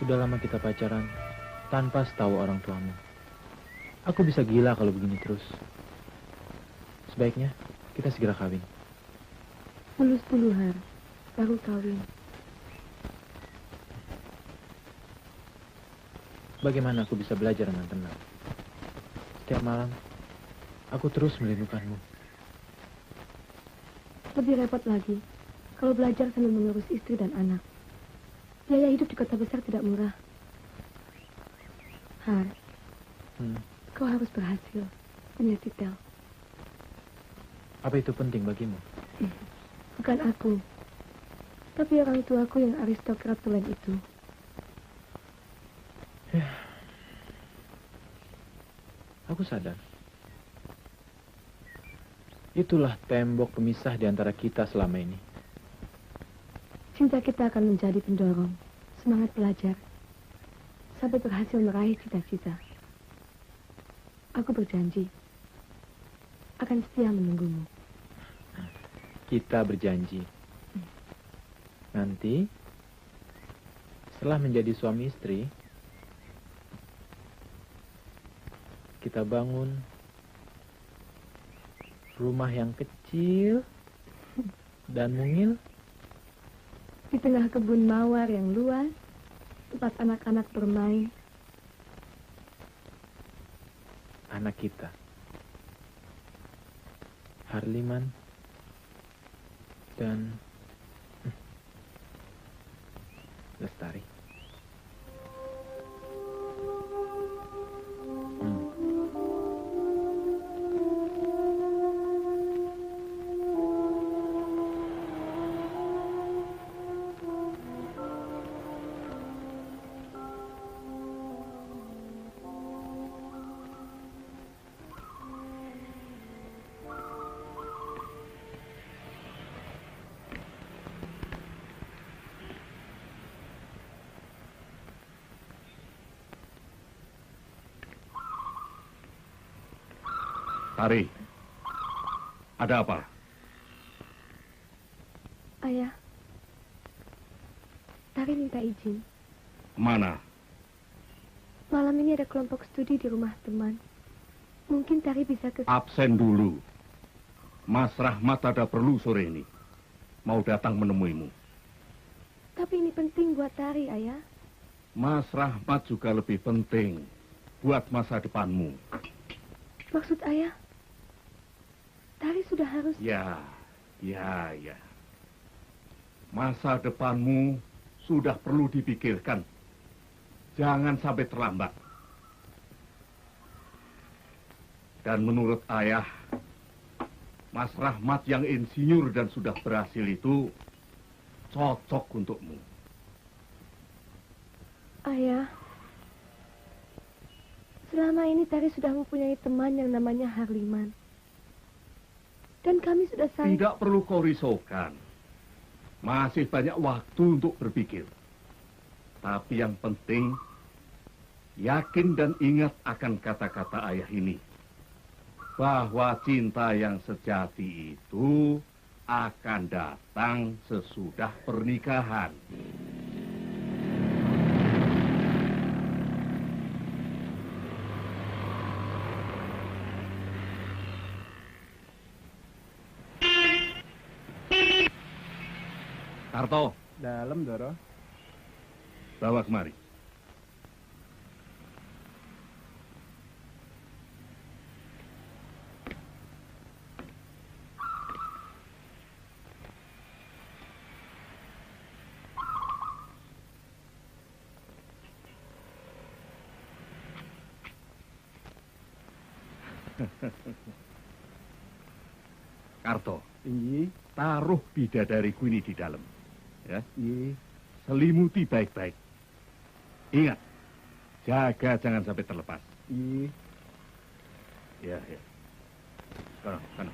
Sudah lama kita pacaran, tanpa setahu orang tuamu. Aku bisa gila kalau begini terus. Sebaiknya kita segera kawin. Mulus dulu, Har. Baru kawin. Bagaimana aku bisa belajar dengan tenang? Setiap malam, aku terus merindukanmu. Lebih repot lagi kalau belajar sambil mengurus istri dan anak. Biaya hidup di kota besar tidak murah. Har, kau harus berhasil punya titel. Apa itu penting bagimu? Bukan aku, tapi orang tuaku yang aristokrat tulen itu. Aku sadar. Itulah tembok pemisah di antara kita selama ini. Cinta kita akan menjadi pendorong, semangat belajar, sampai berhasil meraih cita-cita. Aku berjanji akan setia menunggumu. Kita berjanji. Nanti, setelah menjadi suami istri, kita bangun rumah yang kecil dan mungil di tengah kebun mawar yang luas, tempat anak-anak bermain. Anak kita, Harliman dan Lestari. Tari, ada apa? Ayah, Tari minta izin. Kemana? Malam ini ada kelompok studi di rumah teman. Mungkin Tari bisa ke... Absen dulu. Mas Rahmat ada perlu sore ini. Mau datang menemuimu. Tapi ini penting buat Tari, Ayah. Mas Rahmat juga lebih penting buat masa depanmu. Maksud Ayah, Tari sudah harus... Ya. Masa depanmu sudah perlu dipikirkan. Jangan sampai terlambat. Dan menurut ayah, Mas Rahmat yang insinyur dan sudah berhasil itu cocok untukmu. Ayah, selama ini Tari sudah mempunyai teman yang namanya Harliman. Dan kami sudah saling... Tidak perlu kau risaukan. Masih banyak waktu untuk berpikir. Tapi yang penting, yakin dan ingat akan kata-kata ayah ini. Bahwa cinta yang sejati itu akan datang sesudah pernikahan. Karto. Dalam, Doro. Bawa kemari. Karto. Iya. Taruh bidadariku ini di dalam. Ya. Iya. Selimuti baik-baik. Ingat, jaga jangan sampai terlepas. Iya. Ya. Sana.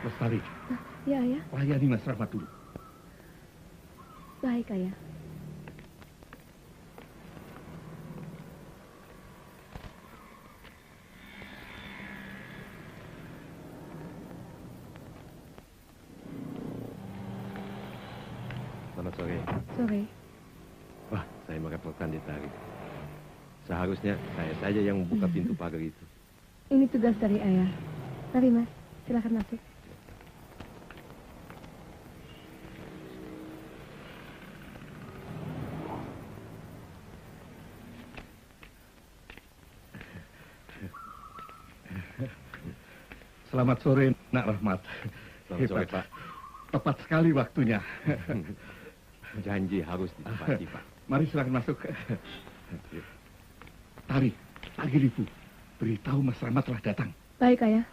Lestari, Ya, Ayah. Layani Mas Rahmat dulu. Baik, Ayah. Selamat sore. Sore. Wah, saya merepotkan ditarik. Seharusnya saya saja yang membuka pintu pagar itu. Ini tugas dari Ayah. Mari, Mas. Silakan masuk. Selamat sore, Nak Rahmat. Selamat sore, Pak. Tepat sekali waktunya. Janji harus ditepati, Pak. Mari silakan masuk. Tari, Lipu. Beritahu Mas Rahmat telah datang. Baik, Ayah.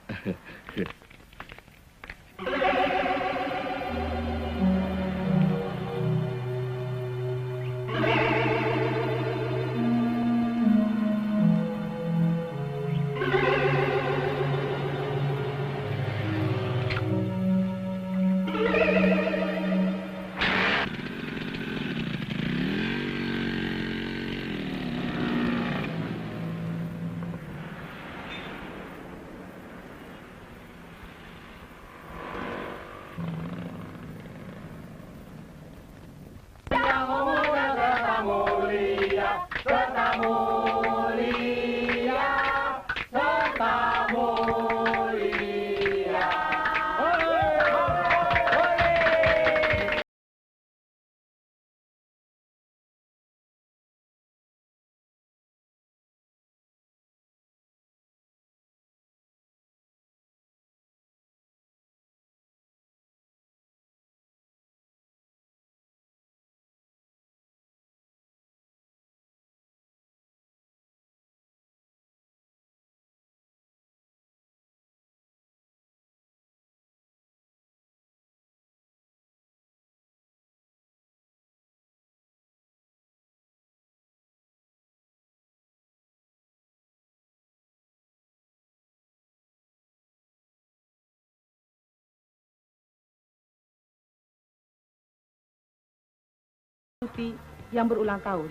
Yang berulang tahun.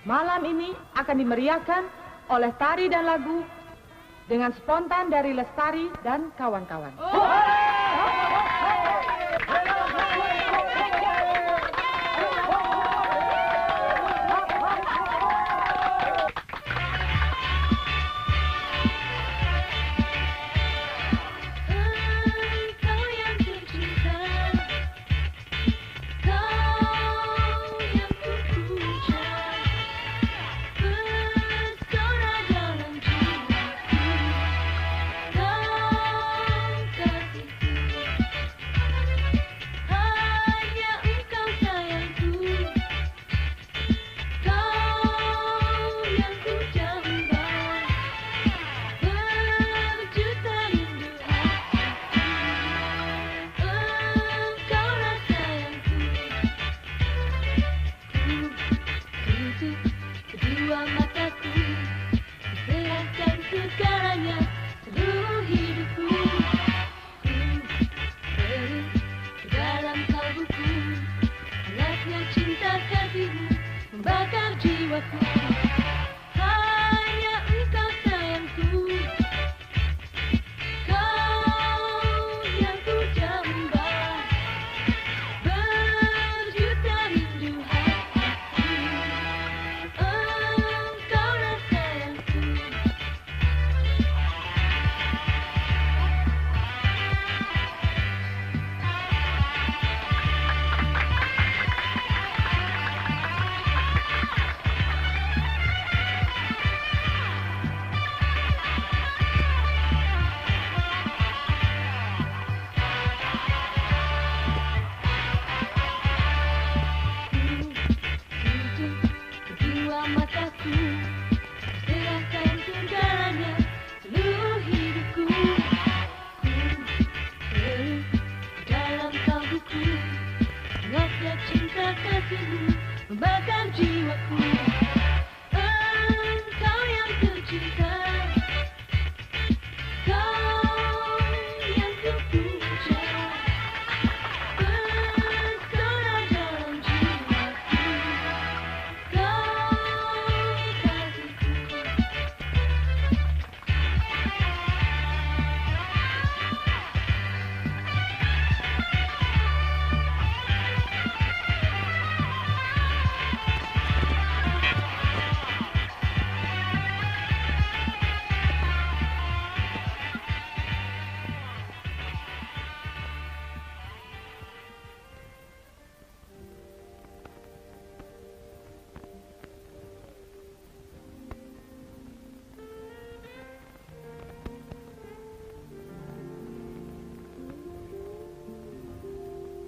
Malam ini akan dimeriahkan oleh tari dan lagu dengan spontan dari Lestari dan kawan-kawan.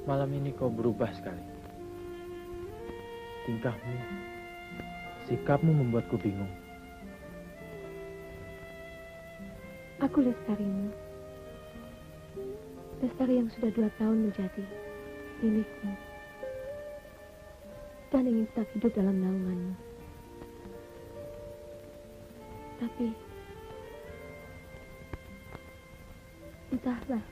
Malam ini kau berubah sekali. Tingkahmu, sikapmu membuatku bingung. Aku Lestarimu. Lestari yang sudah 2 tahun menjadi milikmu. Dan ingin tetap hidup dalam naunganmu. Tapi, entahlah.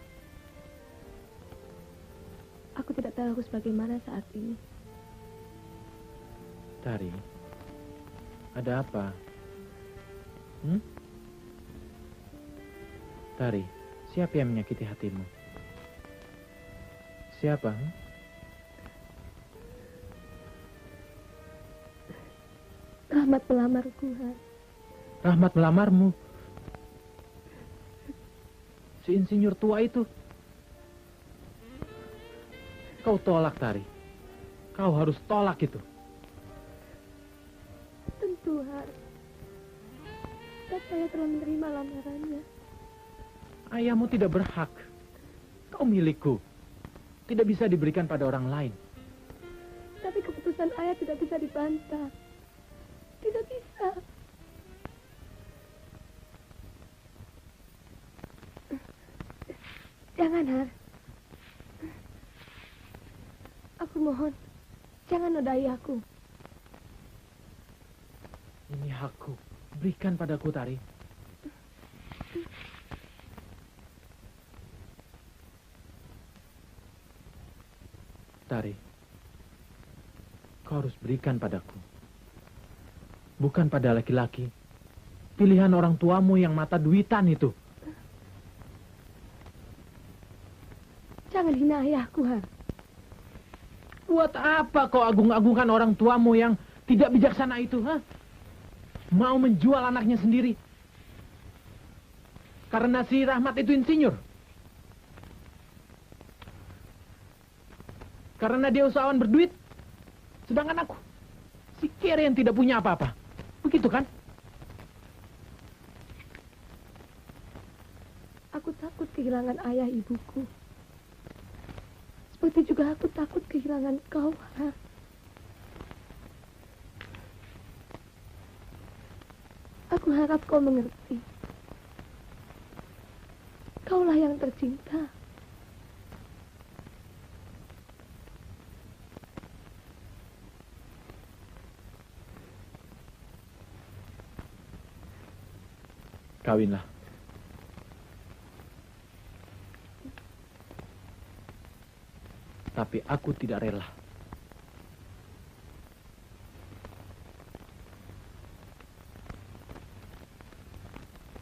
Aku tidak tahu harus bagaimana saat ini. Tari, ada apa? Tari, siapa yang menyakiti hatimu? Siapa? Rahmat melamarku, Han. Rahmat melamarmu? Si insinyur tua itu? Kau tolak, Tari. Kau harus tolak itu. Tentu, Han. Dan saya telah menerima lamarannya. Ayahmu tidak berhak. Kau milikku. Tidak bisa diberikan pada orang lain. Tapi keputusan ayah tidak bisa dibantah. Tidak bisa. Jangan, Har. Aku mohon, jangan nodai aku. Ini hakku. Berikan padaku, Tari. Tari, kau harus berikan padaku. Bukan pada laki-laki. Pilihan orang tuamu yang mata duitan itu. Jangan hina ayahku, Har. Buat apa kau agung-agungkan orang tuamu yang tidak bijaksana itu, ha? Mau menjual anaknya sendiri. Karena si Rahmat itu insinyur. Karena dia usahawan berduit. Sedangkan aku, si kere yang tidak punya apa-apa. Begitu kan? Aku takut kehilangan ayah ibuku. Seperti juga aku takut kehilangan kau, Har. Aku harap kau mengerti. Kaulah yang tercinta. Kawinlah. Tapi aku tidak rela.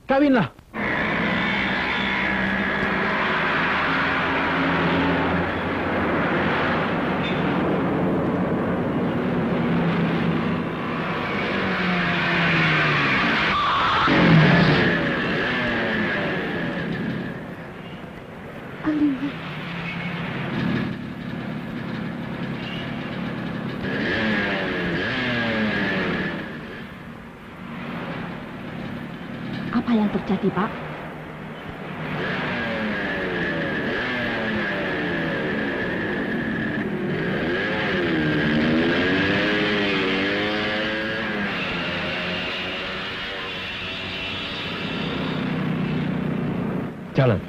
Kawinlah. Apa yang terjadi, Pak? Jalan.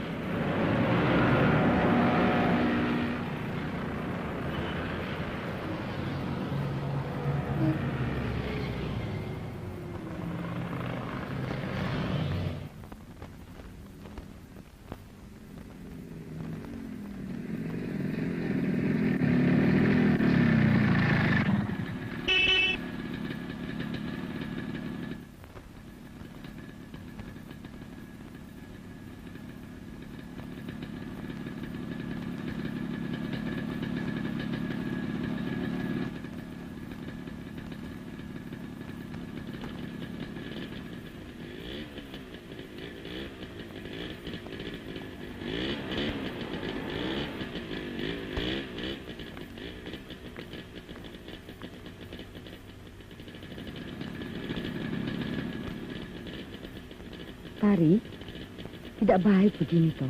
Tari, tidak baik begini toh.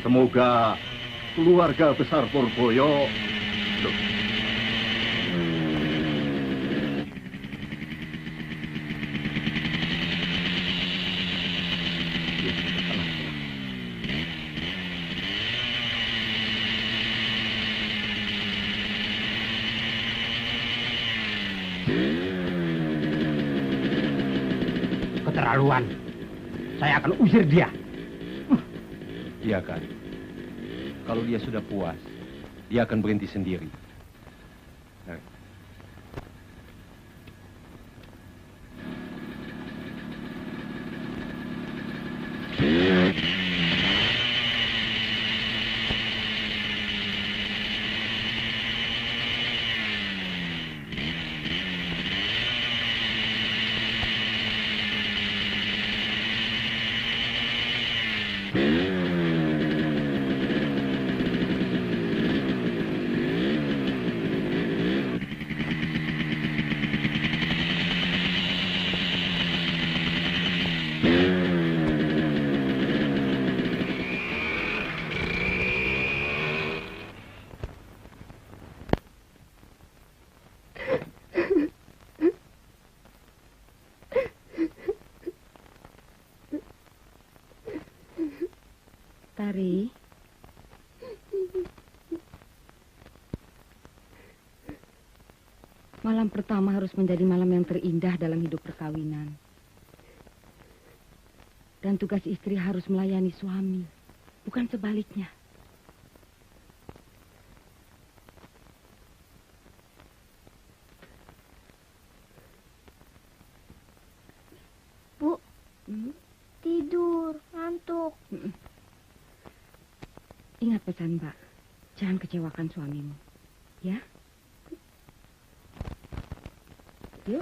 Semoga keluarga besar Purboyo. Loh. Keterlaluan. Saya akan usir dia. Iya kan? Kalau dia sudah puas, dia akan berhenti sendiri. Nah. Tari, malam pertama harus menjadi malam yang terindah dalam hidup perkawinan. Dan tugas istri harus melayani suami, bukan sebaliknya. Bu, tidur, ngantuk. Ingat pesan Mbak, jangan kecewakan suamimu, ya? Yuk.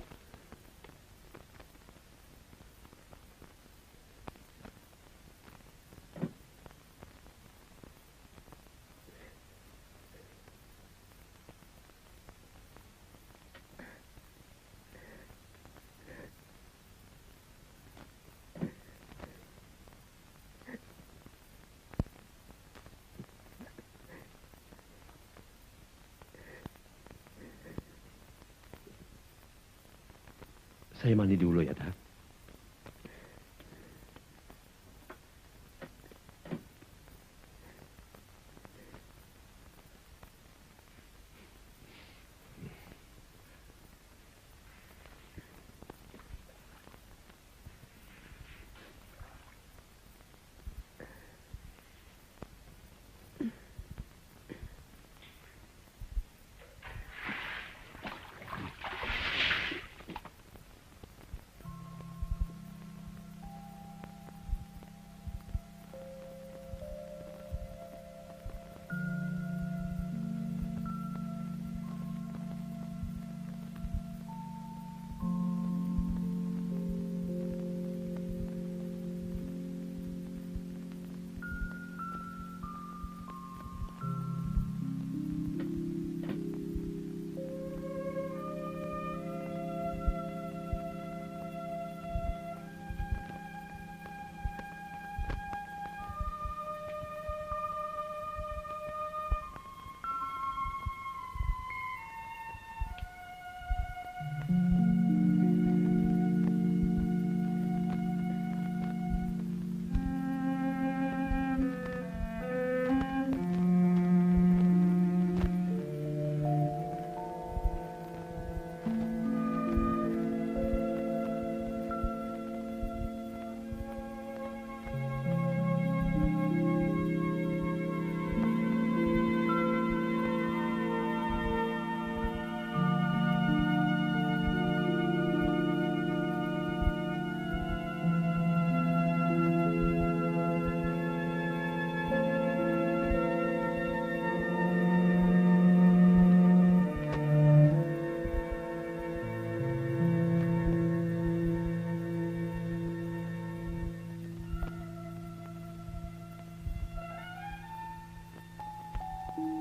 Saya mandi dulu ya, Dak.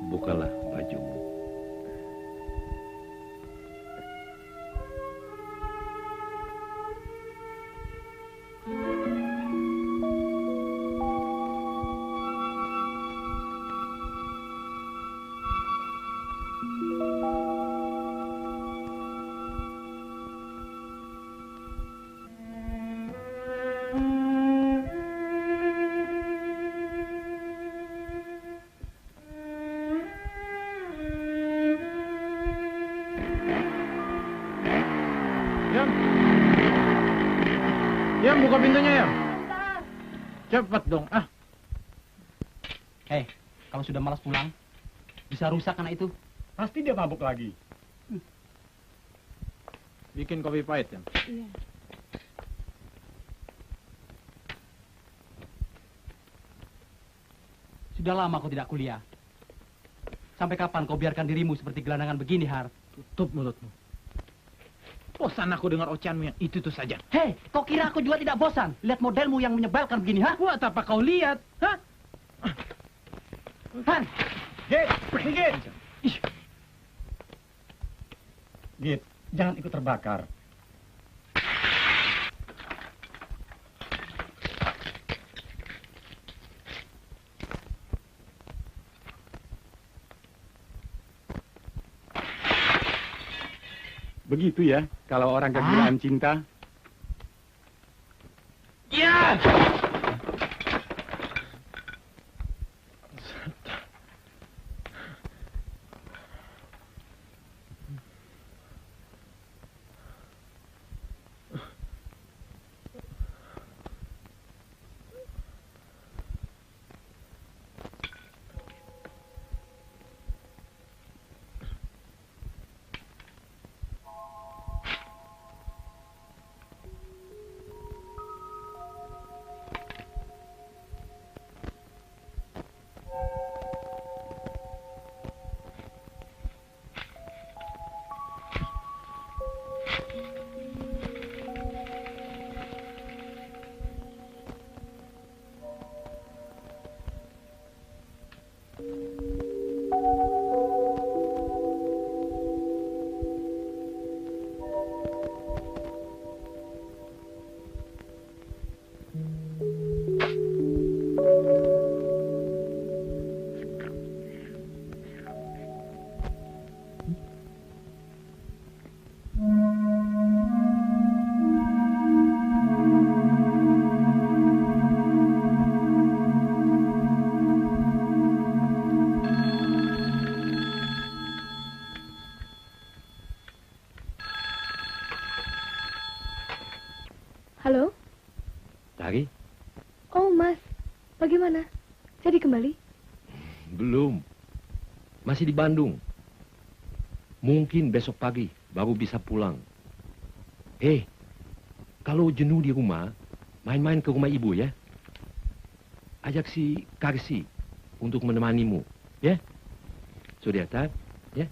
Bukalah bajumu. pintunya, Yom. Cepat dong, ah. Hei, kalau sudah malas pulang, bisa rusak anak itu. Pasti dia mabuk lagi. Bikin kopi pahit, Yom. Iya. Sudah lama kau tidak kuliah. Sampai kapan kau biarkan dirimu seperti gelandangan begini, Har? Tutup mulutmu. Bosan aku dengar ocehanmu yang itu saja. Hei, kau kira aku juga tidak bosan? Lihat modelmu yang menyebalkan begini, ha? Buat apa kau lihat? Hah? Han! Git, Git. Git, jangan ikut terbakar. Begitu ya, kalau orang kegilaan cinta. Ya! Halo? Tari? Oh, Mas. Bagaimana? Jadi kembali? Belum. Masih di Bandung. Mungkin besok pagi baru bisa pulang. Kalau jenuh di rumah, main-main ke rumah ibu ya. Ajak si Karsi untuk menemanimu, ya. Sudah, Tar? Ya.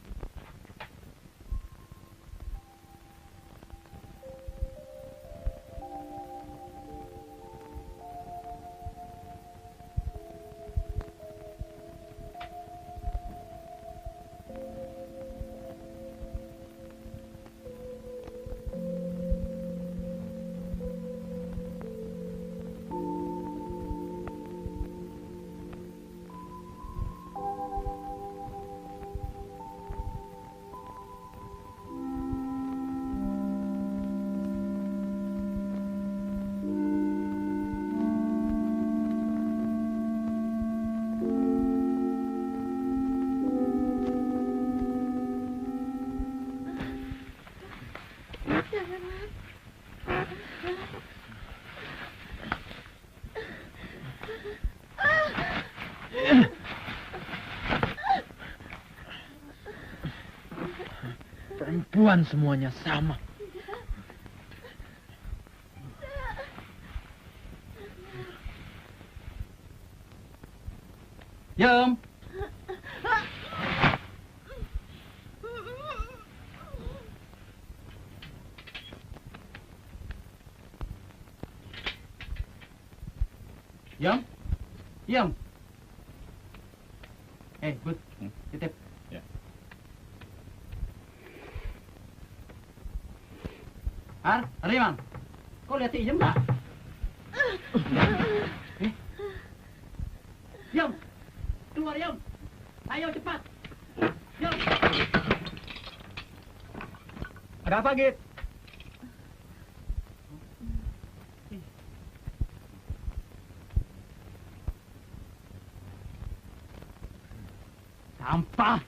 Perempuan semuanya sama. Yom! Yom? Yom? Bud, titip. Ya. Har, Riman, kau lihat si Iem tak? Yom, keluar Yom. Ayo cepat. Yom. Ada apa, Git? Sampah.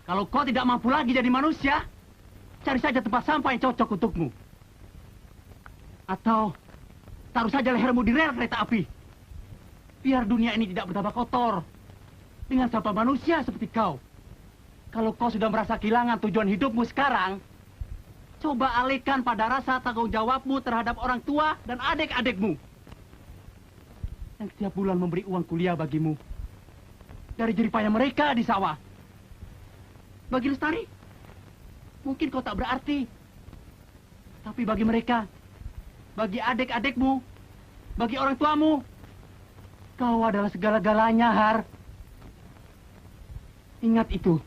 Kalau kau tidak mampu lagi jadi manusia, cari saja tempat sampah yang cocok untukmu. Atau taruh saja lehermu di rel kereta api. Biar dunia ini tidak bertambah kotor dengan satwa manusia seperti kau. Kalau kau sudah merasa kehilangan tujuan hidupmu sekarang, coba alihkan pada rasa tanggung jawabmu terhadap orang tua dan adik-adikmu. Yang setiap bulan memberi uang kuliah bagimu dari jerih payah mereka di sawah. Bagi Lestari, mungkin kau tak berarti. Tapi bagi mereka, bagi adik-adikmu, bagi orang tuamu, kau adalah segala-galanya, Har. Ingat itu.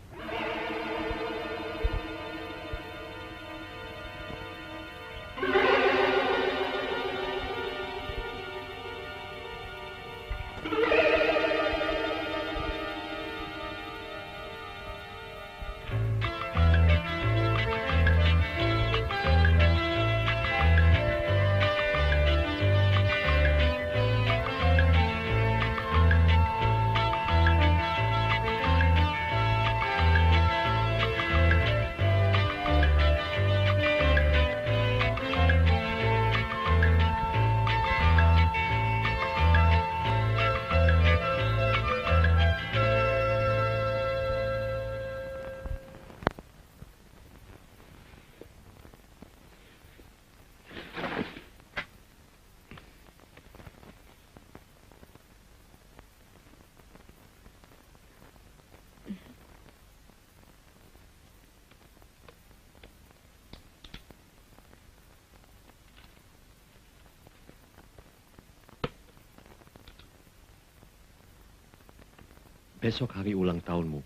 Besok hari ulang tahunmu.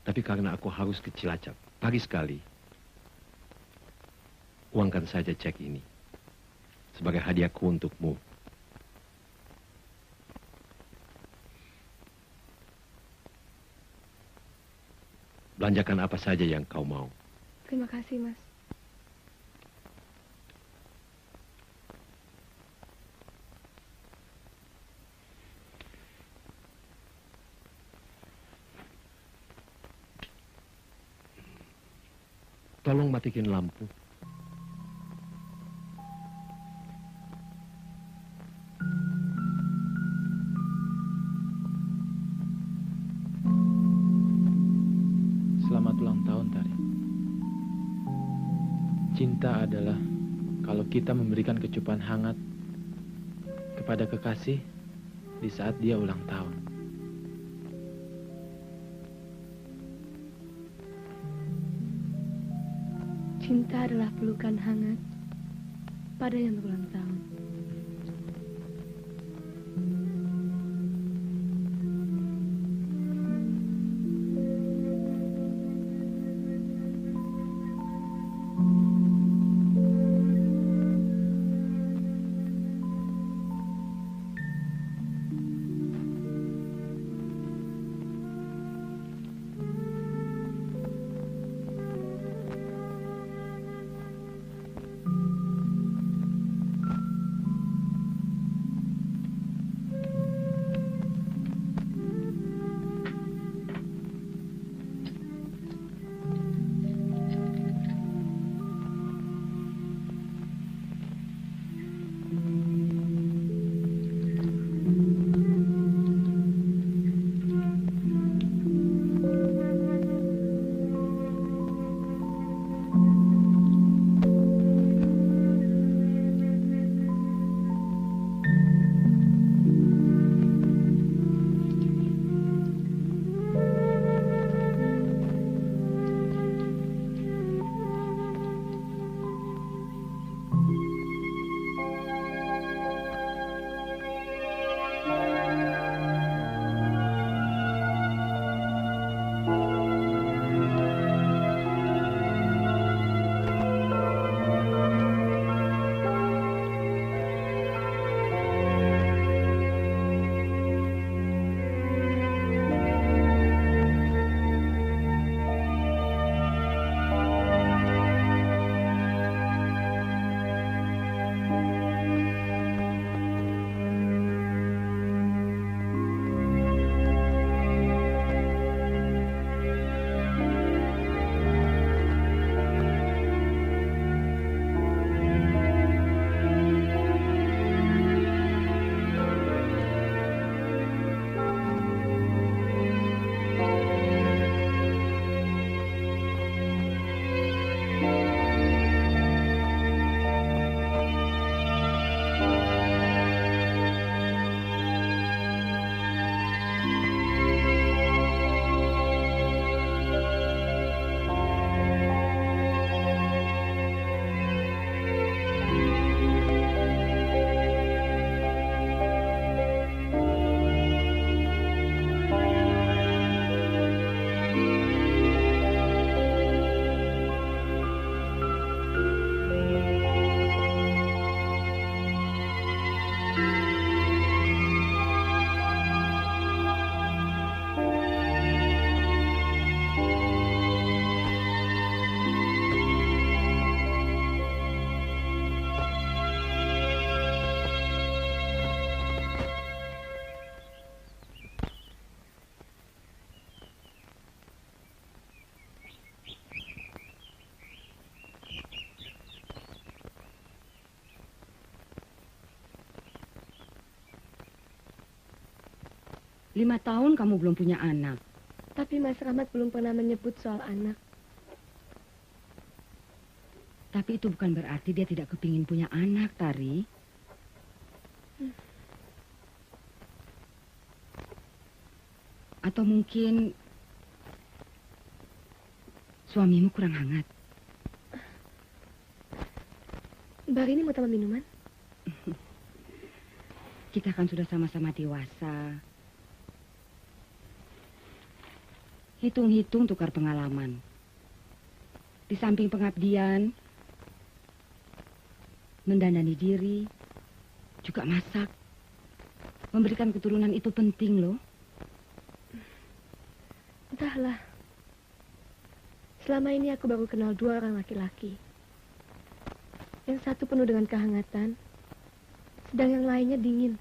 Tapi karena aku harus ke Cilacap pagi sekali, uangkan saja cek ini sebagai hadiahku untukmu. Belanjakan apa saja yang kau mau. Terima kasih, Mas. Tolong matikan lampu. Selamat ulang tahun, Tari. Cinta adalah kalau kita memberikan kecupan hangat kepada kekasih di saat dia ulang tahun. Cinta adalah pelukan hangat pada yang berulang tahun. 5 tahun kamu belum punya anak. Tapi Mas Rahmat belum pernah menyebut soal anak. Tapi itu bukan berarti dia tidak kepingin punya anak, Tari. Atau mungkin suamimu kurang hangat. Mbak Rini mau tambah minuman? Kita kan sudah sama-sama dewasa. Hitung-hitung tukar pengalaman. Di samping pengabdian, mendandani diri, juga masak. Memberikan keturunan itu penting loh. Entahlah. Selama ini aku baru kenal 2 orang laki-laki. Yang satu penuh dengan kehangatan, sedang yang lainnya dingin.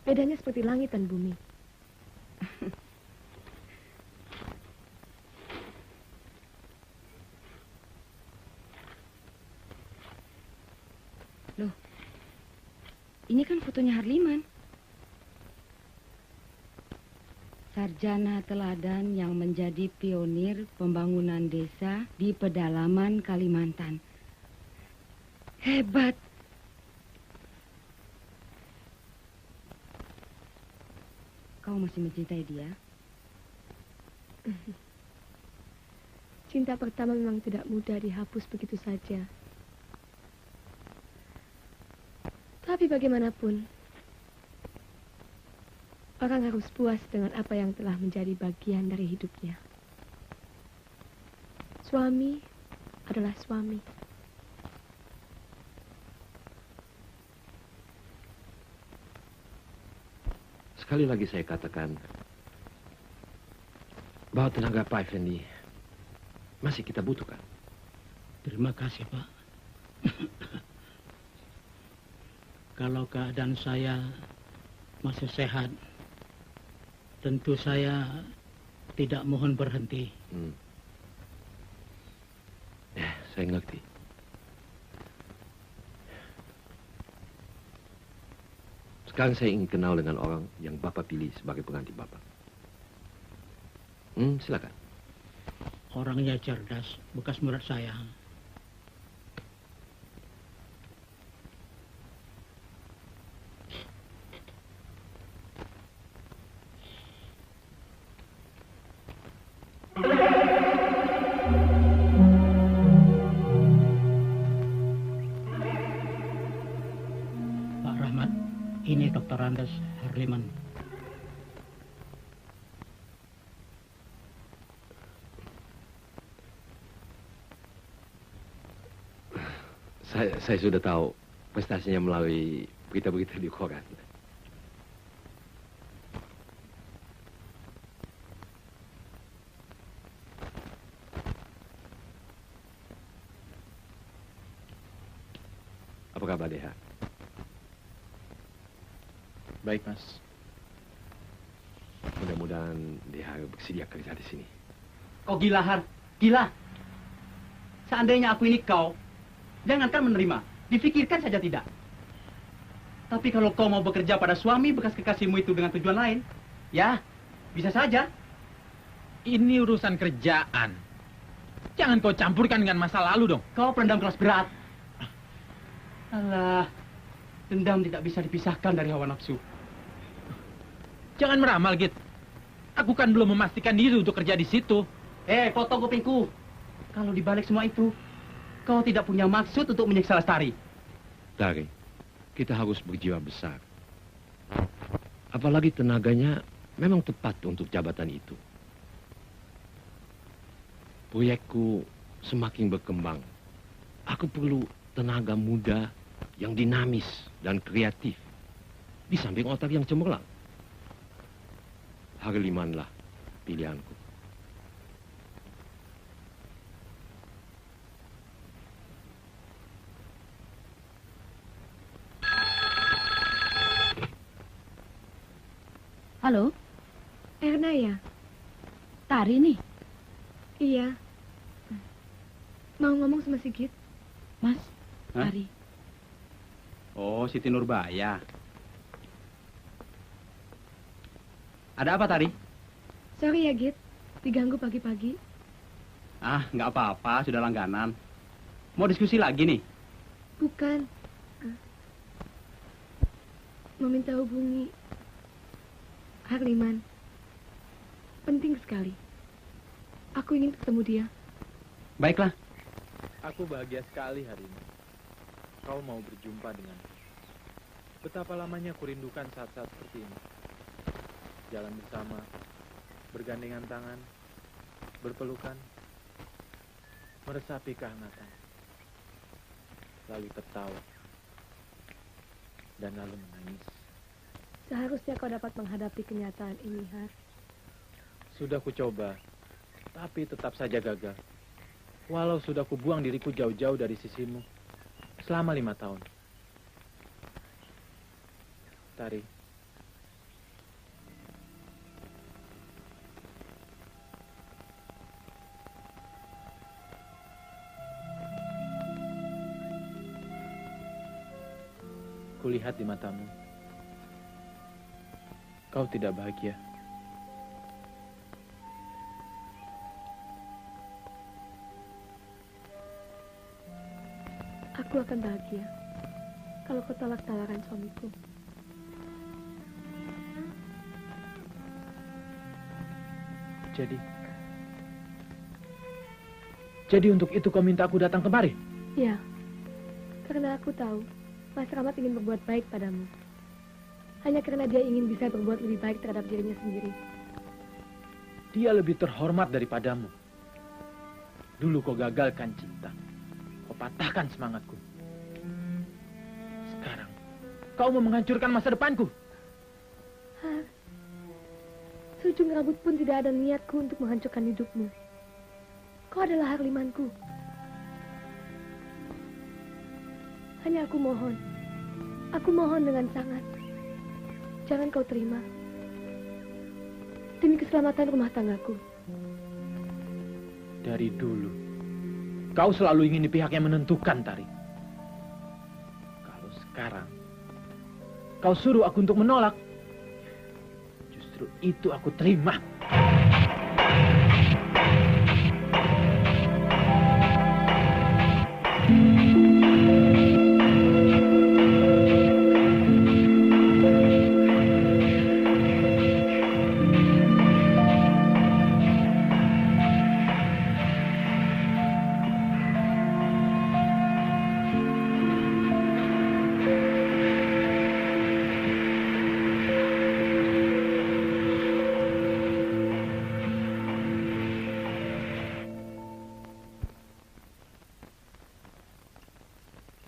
Bedanya seperti langit dan bumi. Loh, ini kan fotonya Harliman. Sarjana teladan yang menjadi pionir pembangunan desa di pedalaman Kalimantan. Hebat. Kau masih mencintai dia? Cinta pertama memang tidak mudah dihapus begitu saja. Tapi bagaimanapun, orang harus puas dengan apa yang telah menjadi bagian dari hidupnya. Suami adalah suami. Sekali lagi saya katakan bahwa tenaga Pak Effendi masih kita butuhkan. Terima kasih, Pak. Kalau keadaan saya masih sehat, tentu saya tidak mohon berhenti. Saya ngerti. Sekarang saya ingin kenal dengan orang yang Bapak pilih sebagai pengganti Bapak. Silakan. Orangnya cerdas, bekas murid saya. Pak Rahmat, ini Dr. Andes Harliman. Saya sudah tahu prestasinya melalui berita-berita di koran. Apa kabar, Deha? Baik, Mas. Mudah-mudahan Deha bersedia kerja di sini. Kau gila, Har. Gila. Seandainya aku ini kau, jangankan menerima, difikirkan saja tidak. Tapi kalau kau mau bekerja pada suami bekas kekasihmu itu dengan tujuan lain, ya, bisa saja. Ini urusan kerjaan. Jangan kau campurkan dengan masa lalu dong. Kau pendam kelas berat. Alah, dendam tidak bisa dipisahkan dari hawa nafsu. Jangan meramal, Git. Aku kan belum memastikan diri untuk kerja di situ. Potong kupingku. Kalau dibalik semua itu, kau tidak punya maksud untuk menyiksa Lestari. Tari, kita harus berjiwa besar. Apalagi tenaganya memang tepat untuk jabatan itu. Proyekku semakin berkembang. Aku perlu tenaga muda yang dinamis dan kreatif. Di samping otak yang cemerlang. Harlimanlah pilihanku. Halo? Erna ya? Tari nih. Iya. Mau ngomong sama Sigit? Mas, Hah? Tari. Oh, Siti Nurbaya. Ada apa, Tari? Sorry ya, Git. Diganggu pagi-pagi. Ah, nggak apa-apa, sudah langganan. Mau diskusi lagi nih? Bukan. Meminta hubungi Harliman. Penting sekali. Aku ingin ketemu dia. Baiklah. Aku bahagia sekali hari ini. Kau mau berjumpa denganku. Betapa lamanya aku rindukan saat-saat seperti ini. Jalan bersama, bergandengan tangan, berpelukan, meresapi kehangatan, lalu tertawa, dan lalu menangis. Seharusnya kau dapat menghadapi kenyataan ini, Har. Sudah ku coba, tapi tetap saja gagal. Walau sudah ku buang diriku jauh-jauh dari sisimu selama 5 tahun. Tari, kulihat di matamu, kau tidak bahagia. Aku akan bahagia kalau kau tolak tawaran suamiku. Jadi untuk itu kau minta aku datang kemari? Ya, karena aku tahu Mas Rahmat ingin berbuat baik padamu. Hanya karena dia ingin bisa berbuat lebih baik terhadap dirinya sendiri. Dia lebih terhormat daripadamu. Dulu kau gagalkan cinta. Kau patahkan semangatku. Sekarang, kau mau menghancurkan masa depanku. Har, seujung rambut pun tidak ada niatku untuk menghancurkan hidupmu. Kau adalah Harlimanku. Hanya aku mohon dengan sangat. Jangan kau terima. Demi keselamatan rumah tanggaku. Dari dulu, kau selalu ingin di pihak yang menentukan, Tari. Kalau sekarang, kau suruh aku untuk menolak. Justru itu aku terima.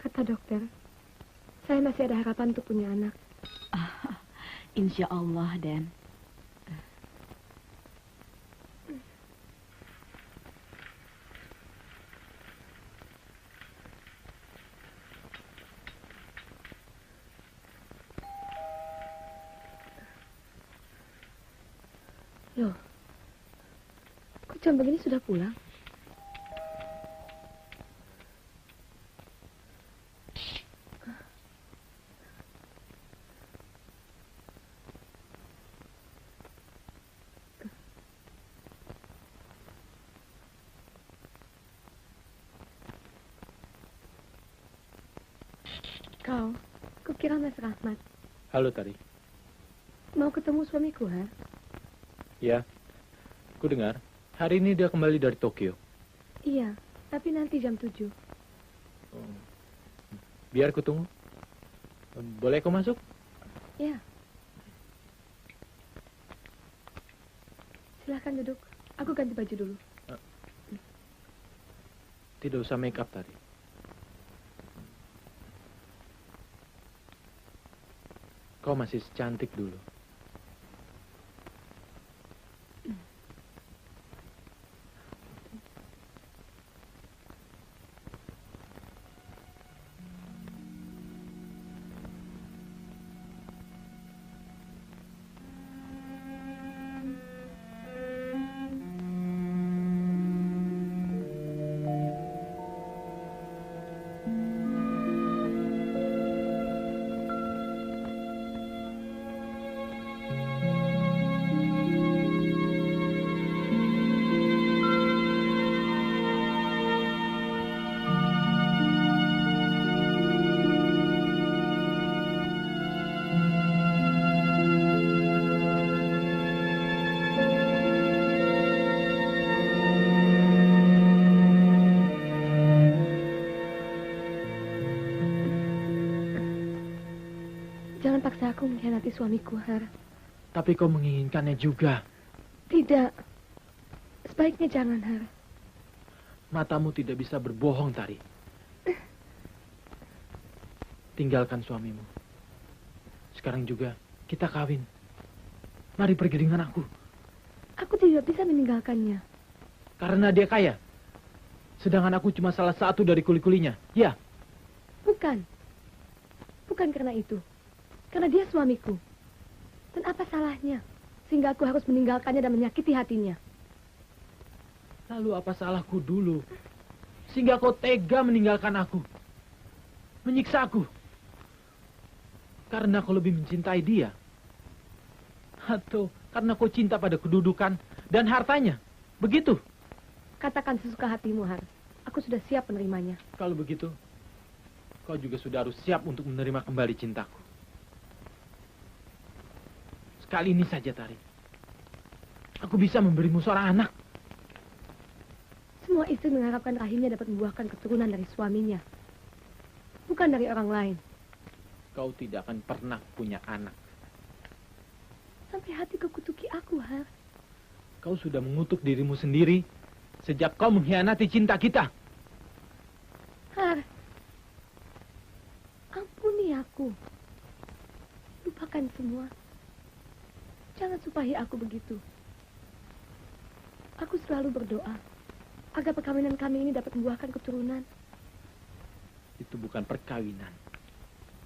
Kata dokter, saya masih ada harapan untuk punya anak. Insya Allah, Den. Loh, kok jam begini sudah pulang? Kukira Mas Rahmat. Halo, Tari. Mau ketemu suamiku, ha? Ya, ku dengar. Hari ini dia kembali dari Tokyo. Iya, tapi nanti jam 7. Biar ku tunggu. Boleh kau masuk? Ya. Silahkan duduk. Aku ganti baju dulu. Tidak usah make up, Tari. Kau masih secantik dulu. memaksa aku mengkhianati suamiku, Har. Tapi kau menginginkannya juga. Tidak. Sebaiknya jangan, Har. Matamu tidak bisa berbohong, Tari. Tinggalkan suamimu. Sekarang juga kita kawin. Mari pergi dengan aku. Aku tidak bisa meninggalkannya. Karena dia kaya. Sedangkan aku cuma salah satu dari kuli-kulinya. Ya. Bukan. Bukan karena itu. Karena dia suamiku. Dan apa salahnya? Sehingga aku harus meninggalkannya dan menyakiti hatinya. Lalu apa salahku dulu? Sehingga kau tega meninggalkan aku. Menyiksa aku. Karena kau lebih mencintai dia. Atau karena kau cinta pada kedudukan dan hartanya. Begitu. Katakan sesuka hatimu, Har. Aku sudah siap menerimanya. Kalau begitu, kau juga sudah harus siap untuk menerima kembali cintaku. Sekali ini saja, Tari. Aku bisa memberimu seorang anak. Semua istri mengharapkan rahimnya dapat membuahkan keturunan dari suaminya. Bukan dari orang lain. Kau tidak akan pernah punya anak. Sampai hati kau kutuki aku, Har. Kau sudah mengutuk dirimu sendiri sejak kau mengkhianati cinta kita. Har, ampuni aku. Lupakan semua. Jangan sumpahi aku begitu. Aku selalu berdoa agar perkawinan kami ini dapat membuahkan keturunan. Itu bukan perkawinan.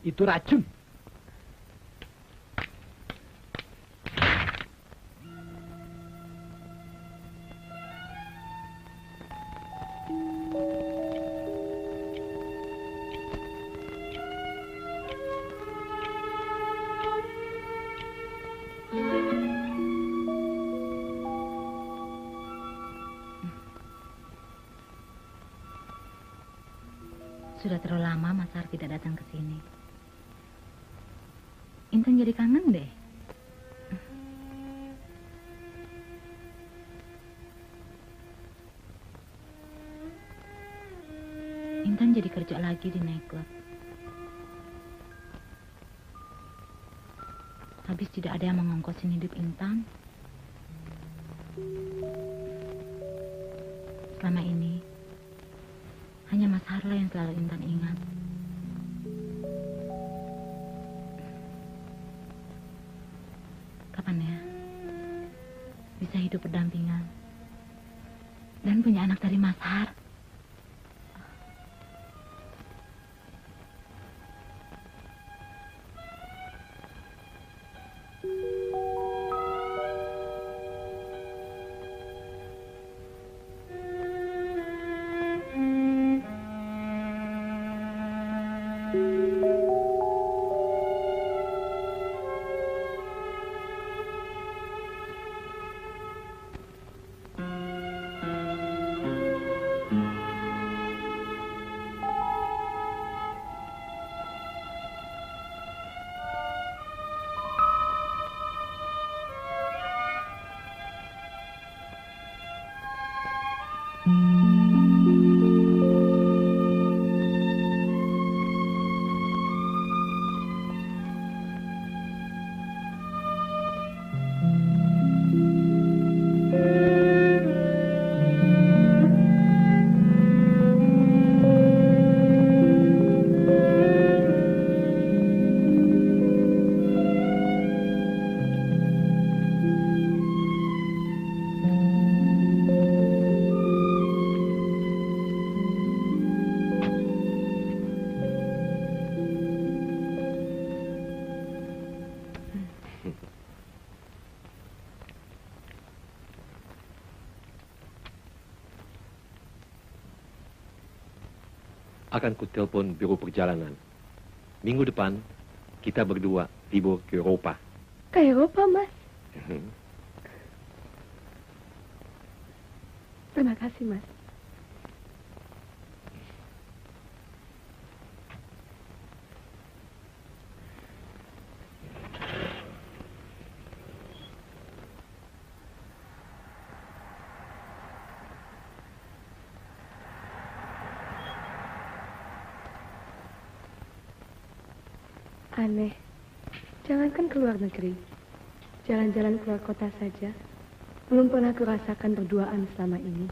Itu racun. Sudah terlalu lama Mas Har tidak datang ke sini. Intan jadi kangen deh. Intan jadi kerja lagi di night club. Habis tidak ada yang mengongkosin hidup Intan. Selama ini hanya Mas Harla yang selalu Intan ingat. Kapan ya bisa hidup berdampingan dan punya anak dari Mas Har? Akan kutelepon biro perjalanan. Minggu depan kita berdua libur ke Eropa. Ke Eropa, Mas? Terima kasih, Mas. Aneh. Jangankan ke luar negeri, jalan-jalan keluar kota saja belum pernah kurasakan berduaan selama ini.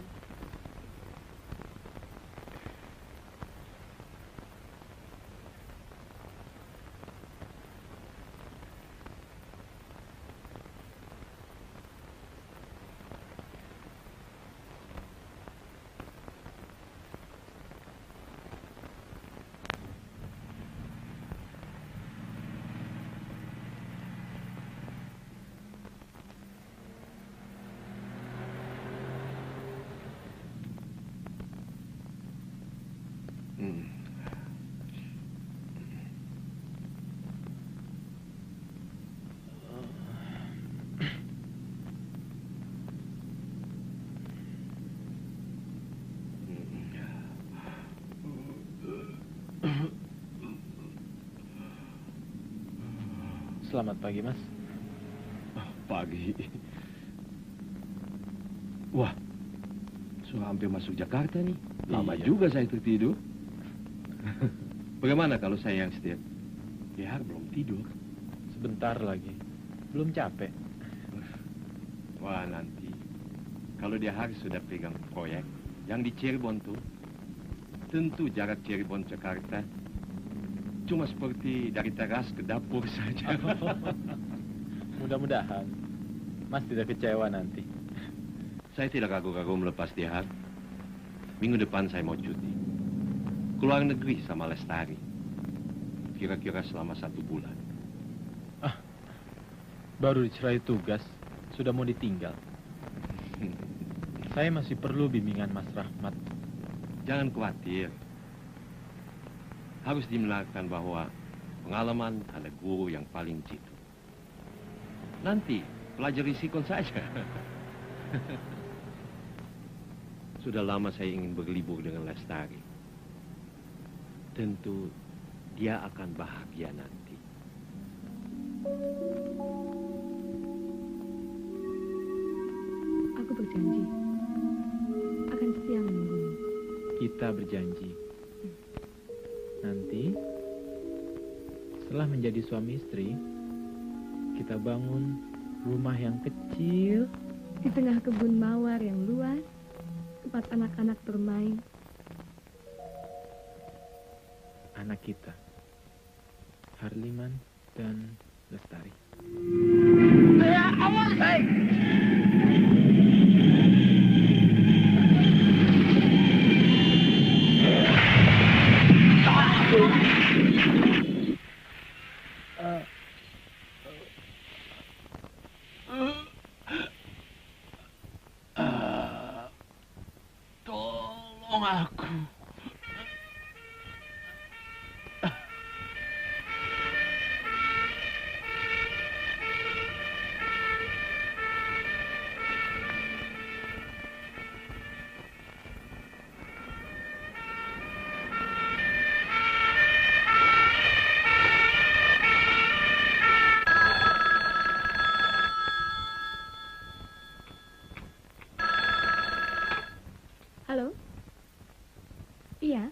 Selamat pagi, Mas. Pagi. Wah, sudah hampir masuk Jakarta nih. Lama juga saya tertidur. Bagaimana kalau saya yang setir? Ya, belum tidur. Sebentar lagi. Belum capek. Wah, nanti. Kalau dia hari sudah pegang proyek yang di Cirebon tuh, tentu jarak Cirebon Jakarta cuma seperti dari teras ke dapur saja. Mudah-mudahan Mas tidak kecewa nanti. Saya tidak ragu-ragu melepas dia. Minggu depan saya mau cuti. Keluar negeri sama Lestari. Kira-kira selama 1 bulan. Baru dicerai tugas, sudah mau ditinggal. Saya masih perlu bimbingan Mas Rahmat. Jangan khawatir. Harus dibenarkan bahwa pengalaman ada guru yang paling jitu. Nanti pelajari sikon saja. Sudah lama saya ingin berlibur dengan Lestari. Tentu dia akan bahagia nanti. Aku berjanji akan setia menunggumu. Kita berjanji. Nanti, setelah menjadi suami istri, kita bangun rumah yang kecil Di tengah kebun mawar yang luas, tempat anak-anak bermain. Anak kita, Harliman dan Lestari. Tolong aku. Halo? Iya?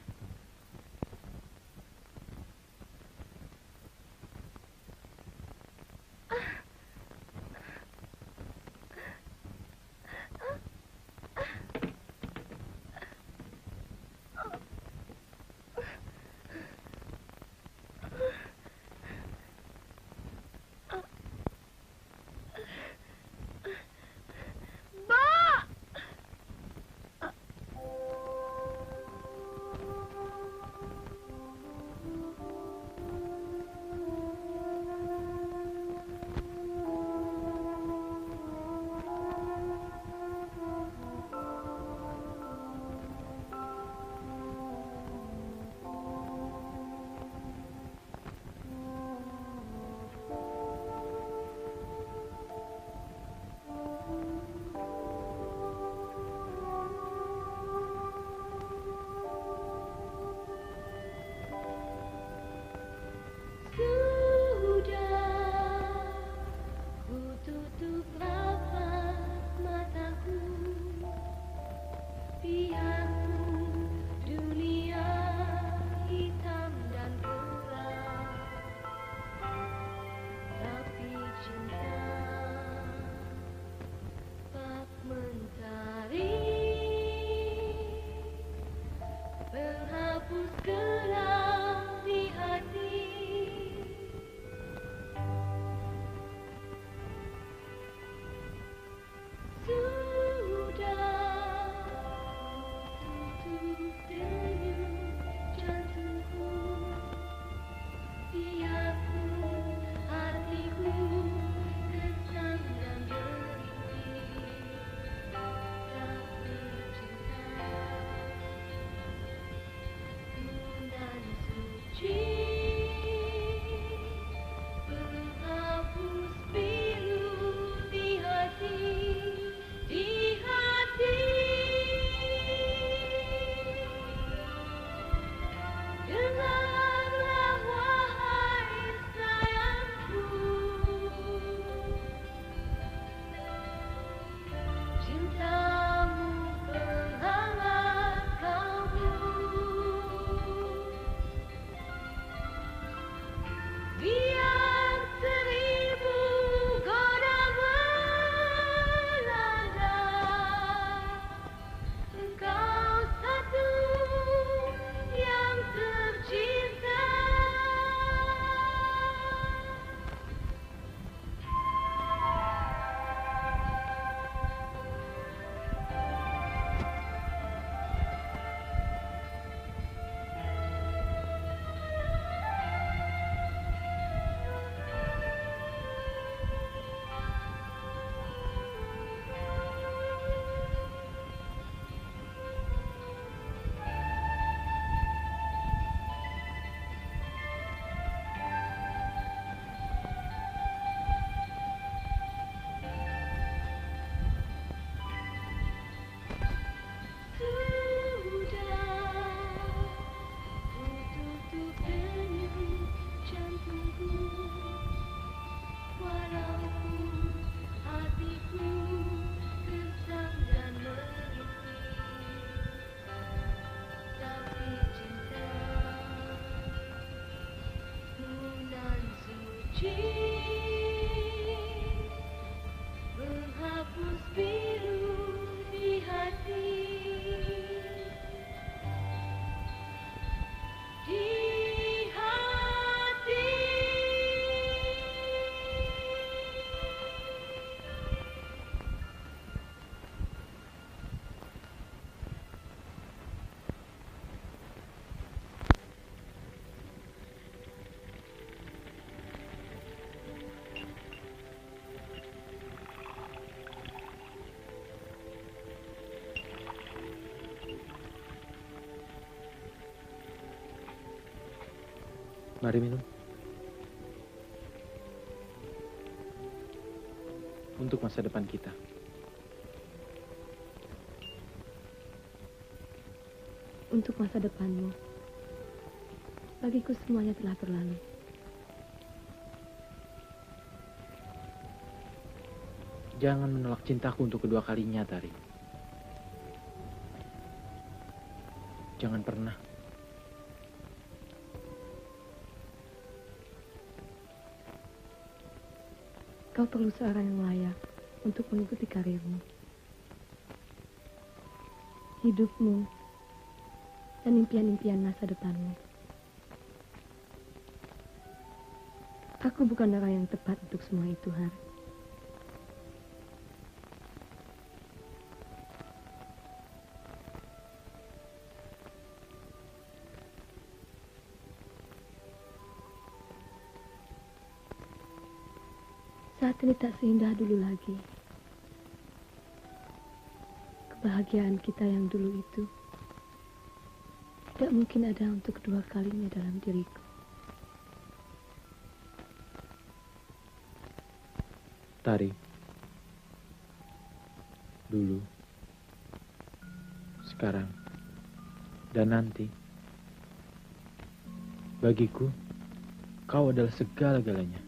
Mari minum. Untuk masa depan kita. Untuk masa depanmu. Bagiku semuanya telah berlalu. Jangan menolak cintaku untuk kedua kalinya, Tari. Jangan pernah. Kau perlu seorang yang layak untuk mengikuti karirmu, hidupmu, dan impian-impian masa depanmu. Aku bukan orang yang tepat untuk semua itu, Har. Saat ini tak seindah dulu lagi. Kebahagiaan kita yang dulu itu tidak mungkin ada untuk kedua kalinya dalam diriku. Tari, dulu, sekarang, dan nanti, bagiku, kau adalah segala-galanya.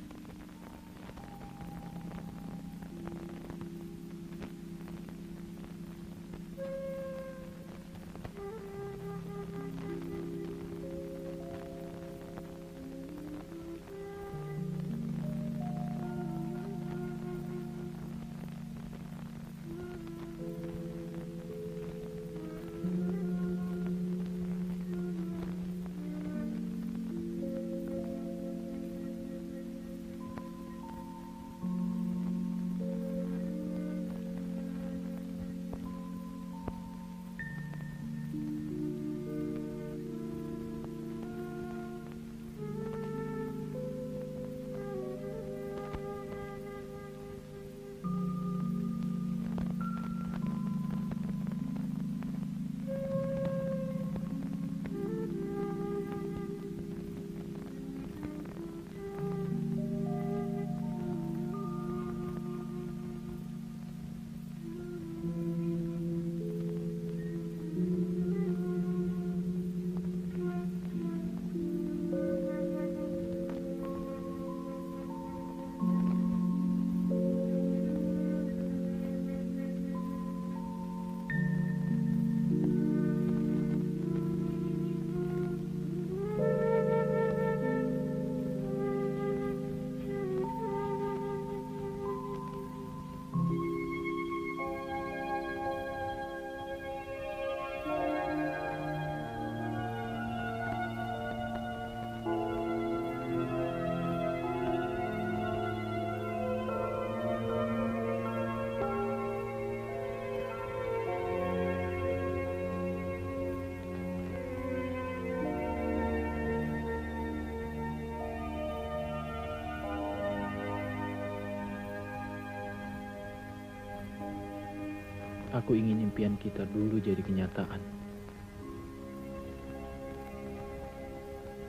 Aku ingin impian kita dulu jadi kenyataan.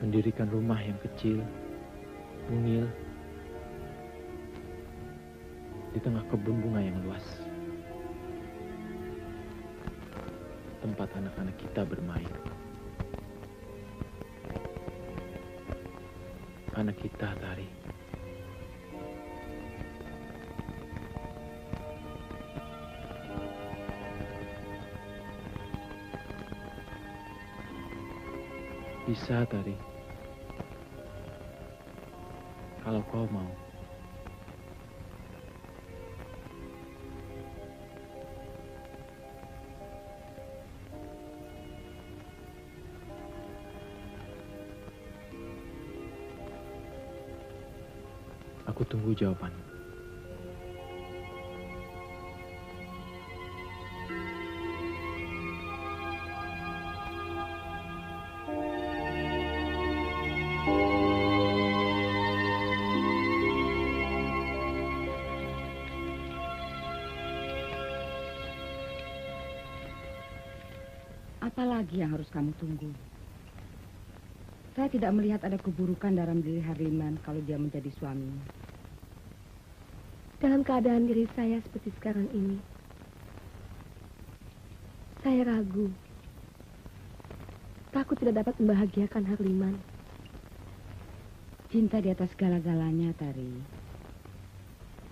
Mendirikan rumah yang kecil, mungil, di tengah kebun bunga yang luas. Tempat anak-anak kita bermain. Anak kita, Tari. Bisa, Tari. Kalau kau mau. Aku tunggu jawaban. Apa lagi yang harus kamu tunggu? Saya tidak melihat ada keburukan dalam diri Harliman kalau dia menjadi suaminya. Dalam keadaan diri saya seperti sekarang ini, saya ragu. Takut tidak dapat membahagiakan Harliman. Cinta di atas segala-galanya, Tari.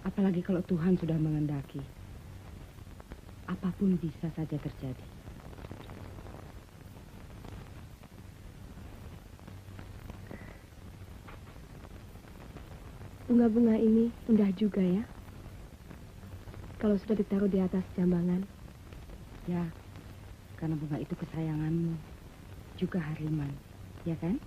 Apalagi kalau Tuhan sudah mengendaki. Apapun bisa saja terjadi. Bunga-bunga ini indah juga ya. Kalau sudah ditaruh di atas jambangan. Ya, karena bunga itu kesayanganmu. Juga Harliman, ya kan?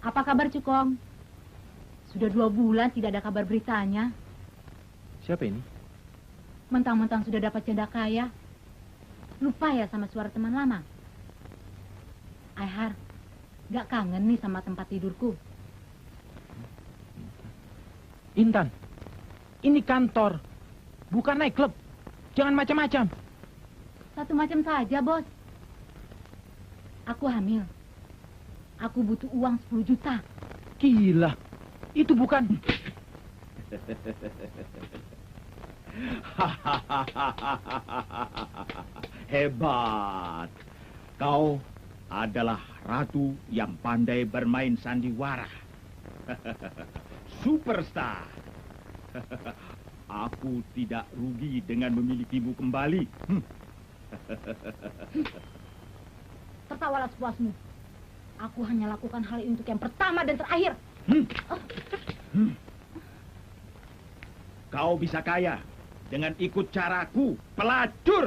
Apa kabar Cukong? Sudah 2 bulan tidak ada kabar beritanya. Siapa ini? Mentang-mentang sudah dapat janda kaya. Lupa ya sama suara teman lama. Aihar, gak kangen nih sama tempat tidurku? Intan, ini kantor, bukan naik klub. Jangan macam-macam. Satu macam saja, Bos. Aku hamil. Aku butuh uang 10 juta. Gila, itu bukan... Hebat. Kau adalah ratu yang pandai bermain sandiwara. Superstar. Aku tidak rugi dengan memilikimu kembali. Tertawalah sepuasmu. Aku hanya lakukan hal ini untuk yang pertama dan terakhir. Kau bisa kaya dengan ikut caraku, pelacur.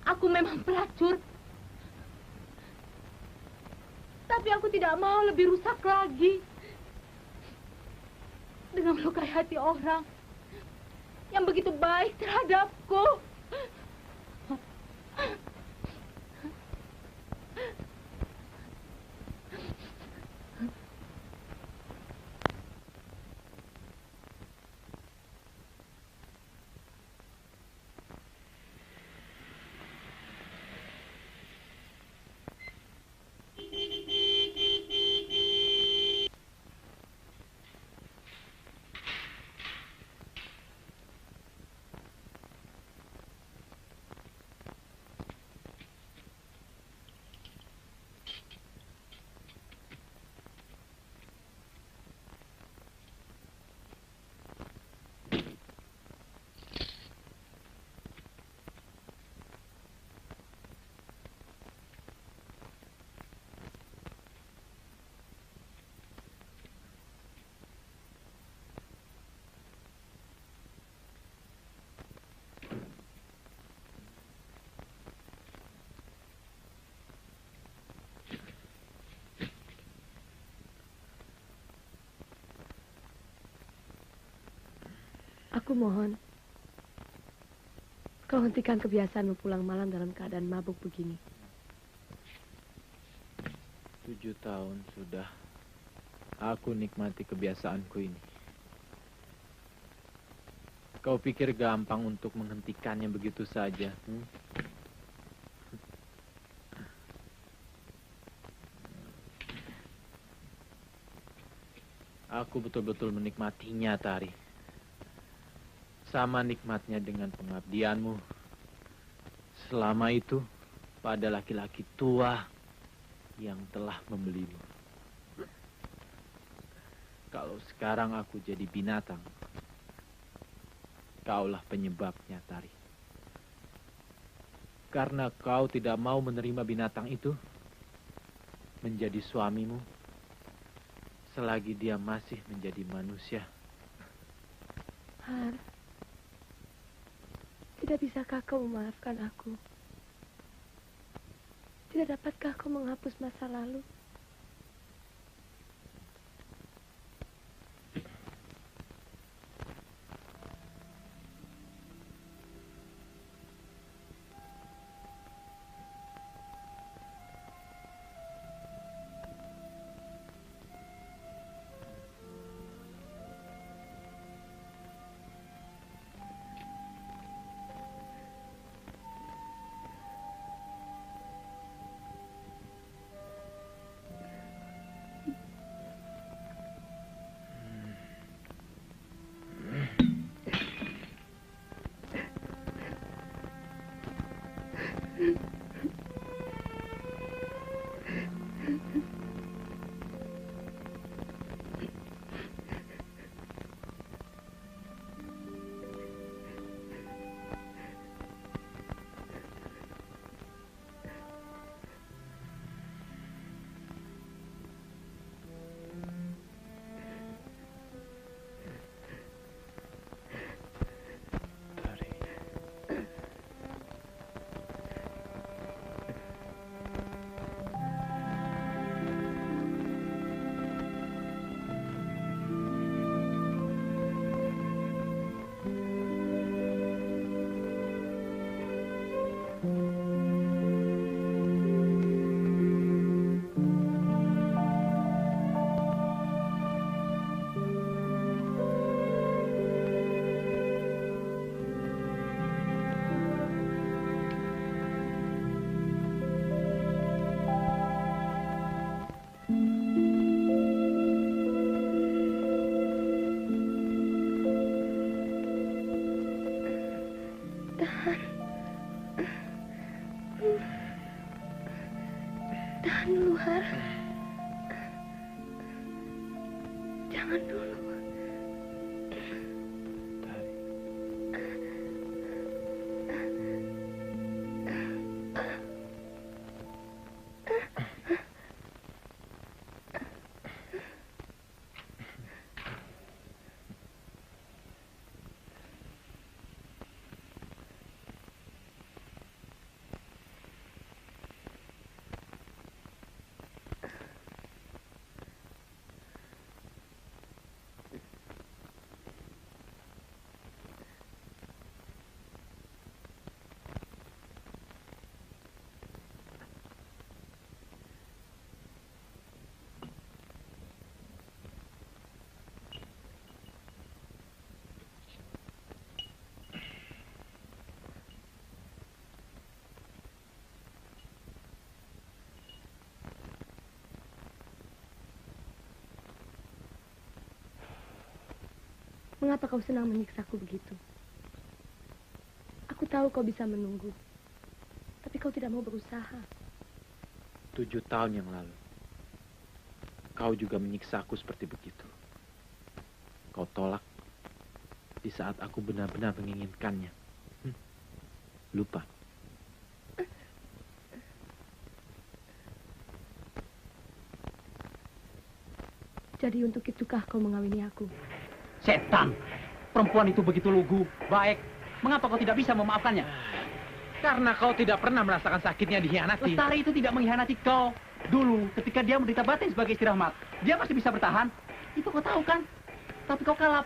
Aku memang pelacur. Tapi aku tidak mau lebih rusak lagi. Dengan melukai hati orang yang begitu baik terhadapku. Aku mohon, kau hentikan kebiasaanmu pulang malam dalam keadaan mabuk begini. 7 tahun sudah aku nikmati kebiasaanku ini. Kau pikir gampang untuk menghentikannya begitu saja? Aku betul-betul menikmatinya, Tari. Sama nikmatnya dengan pengabdianmu selama itu pada laki-laki tua yang telah membelimu. Kalau sekarang aku jadi binatang, kaulah penyebabnya, Tari. Karena kau tidak mau menerima binatang itu menjadi suamimu selagi dia masih menjadi manusia. Har, tidak bisakah kau memaafkan aku? Tidak dapatkah kau menghapus masa lalu? Tahan dulu, Har. Jangan dulu. Mengapa kau senang menyiksaku begitu? Aku tahu kau bisa menunggu, tapi kau tidak mau berusaha. 7 tahun yang lalu, kau juga menyiksaku seperti begitu. Kau tolak di saat aku benar-benar menginginkannya. Lupa. Jadi untuk itukah kau mengawini aku? Setan! Perempuan itu begitu lugu, baik. Mengapa kau tidak bisa memaafkannya? Karena kau tidak pernah merasakan sakitnya dikhianati. Lestari itu tidak mengkhianati kau. Dulu, ketika dia menderita batin sebagai istri Rahmat, dia masih bisa bertahan. Itu kau tahu kan? Tapi kau kalap.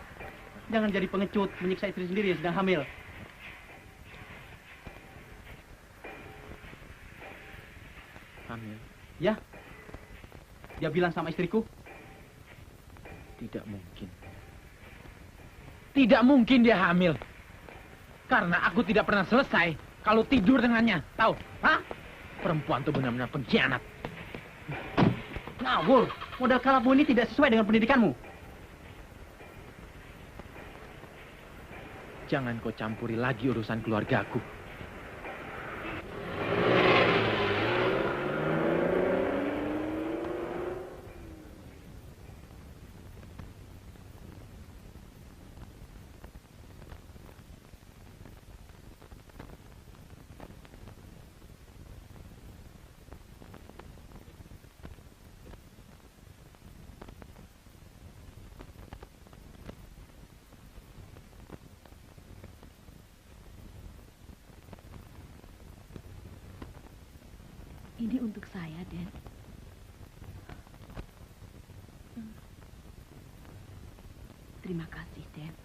Jangan jadi pengecut, menyiksa istri sendiri yang sedang hamil. Hamil? Ya. Dia bilang sama istriku. Tidak mungkin. Tidak mungkin dia hamil. Karena aku tidak pernah selesai kalau tidur dengannya. Tahu? Hah? Perempuan itu benar-benar pengkhianat. Ngawur. Modal kalapmu ini tidak sesuai dengan pendidikanmu. Jangan kau campuri lagi urusan keluargaku. Ini untuk saya, Den. Terima kasih, Den.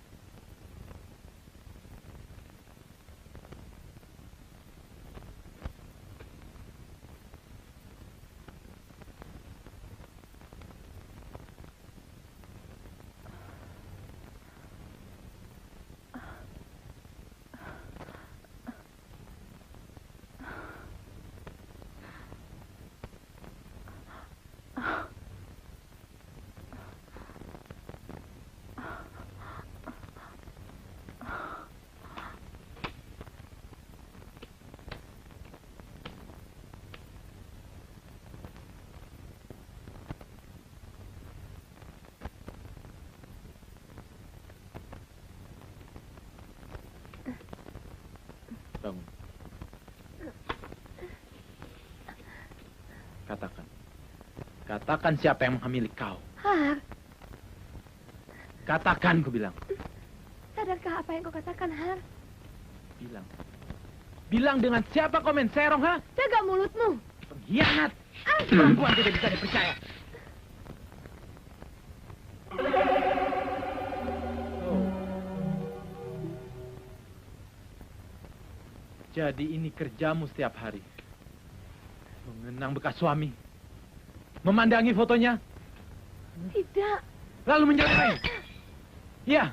Bangun. Katakan. Katakan siapa yang menghamili kau. Har, Katakan, ku bilang. sadarkah apa yang kau katakan, Har? Bilang. Bilang dengan siapa kau main serong, ha? Jaga mulutmu. Pengkhianat. Perempuan tidak bisa dipercaya. Jadi ini kerjamu setiap hari. Mengenang bekas suami. Memandangi fotonya. Tidak. Lalu menjelek. Iya.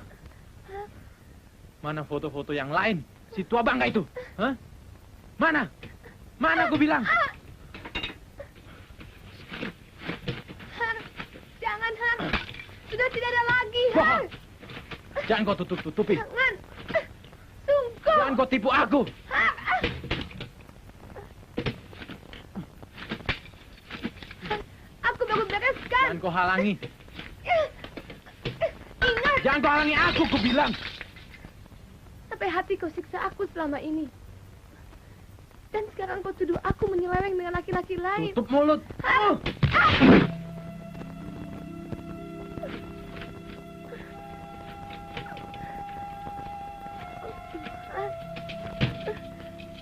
Mana foto-foto yang lain? Si tua bangga itu. Hah? Mana? Mana aku bilang? Har, jangan, Har. Sudah tidak ada lagi, Har. Bohong. Jangan kau tutup-tutupi. Jangan. Sungguh. Jangan kau tipu aku. Har. Aku baru bereskan. Jangan kau halangi. Ingat. Jangan kau halangi aku, ku bilang. Sampai hati kau siksa aku selama ini. Dan sekarang kau tuduh aku menyeleweng dengan laki-laki lain. Tutup mulut.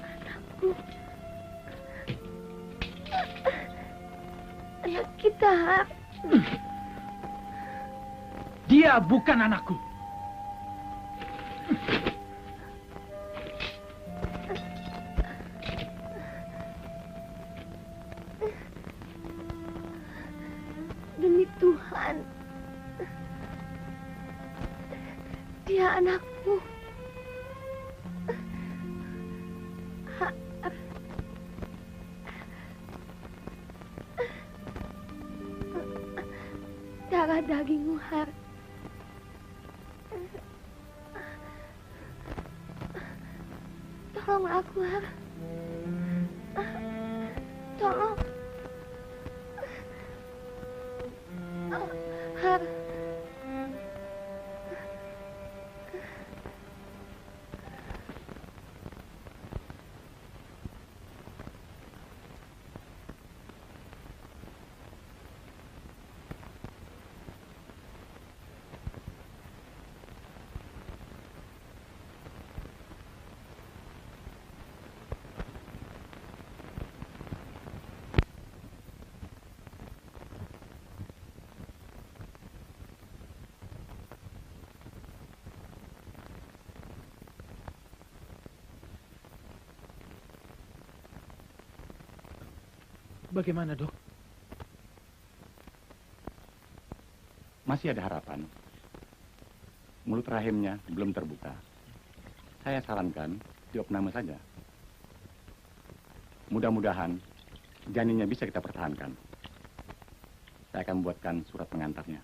Anakku. Anak kita, Har. Dia bukan anakku. Demi Tuhan. Dia anakku. Har. Darah dagingmu, Har. Tolong aku, Har. Tolong. Har. Bagaimana, Dok? Masih ada harapan. Mulut rahimnya belum terbuka. Saya sarankan diopname saja. Mudah-mudahan janinnya bisa kita pertahankan. Saya akan buatkan surat pengantarnya.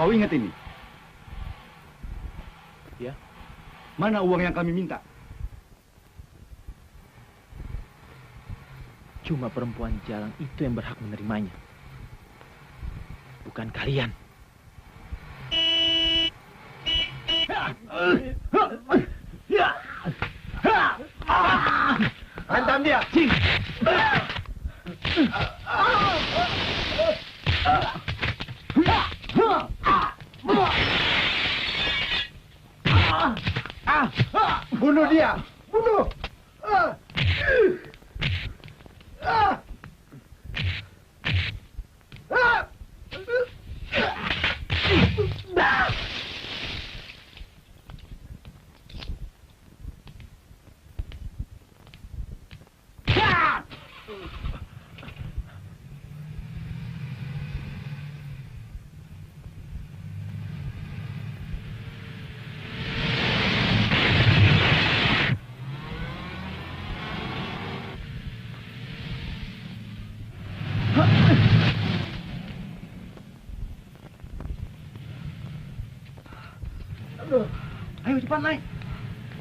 Kau ingat ini? Ya. Mana uang yang kami minta? Cuma perempuan jalang itu yang berhak menerimanya. Bukan kalian. Hantam dia! Bunuh dia! Bunuh! Ayo cepat naik.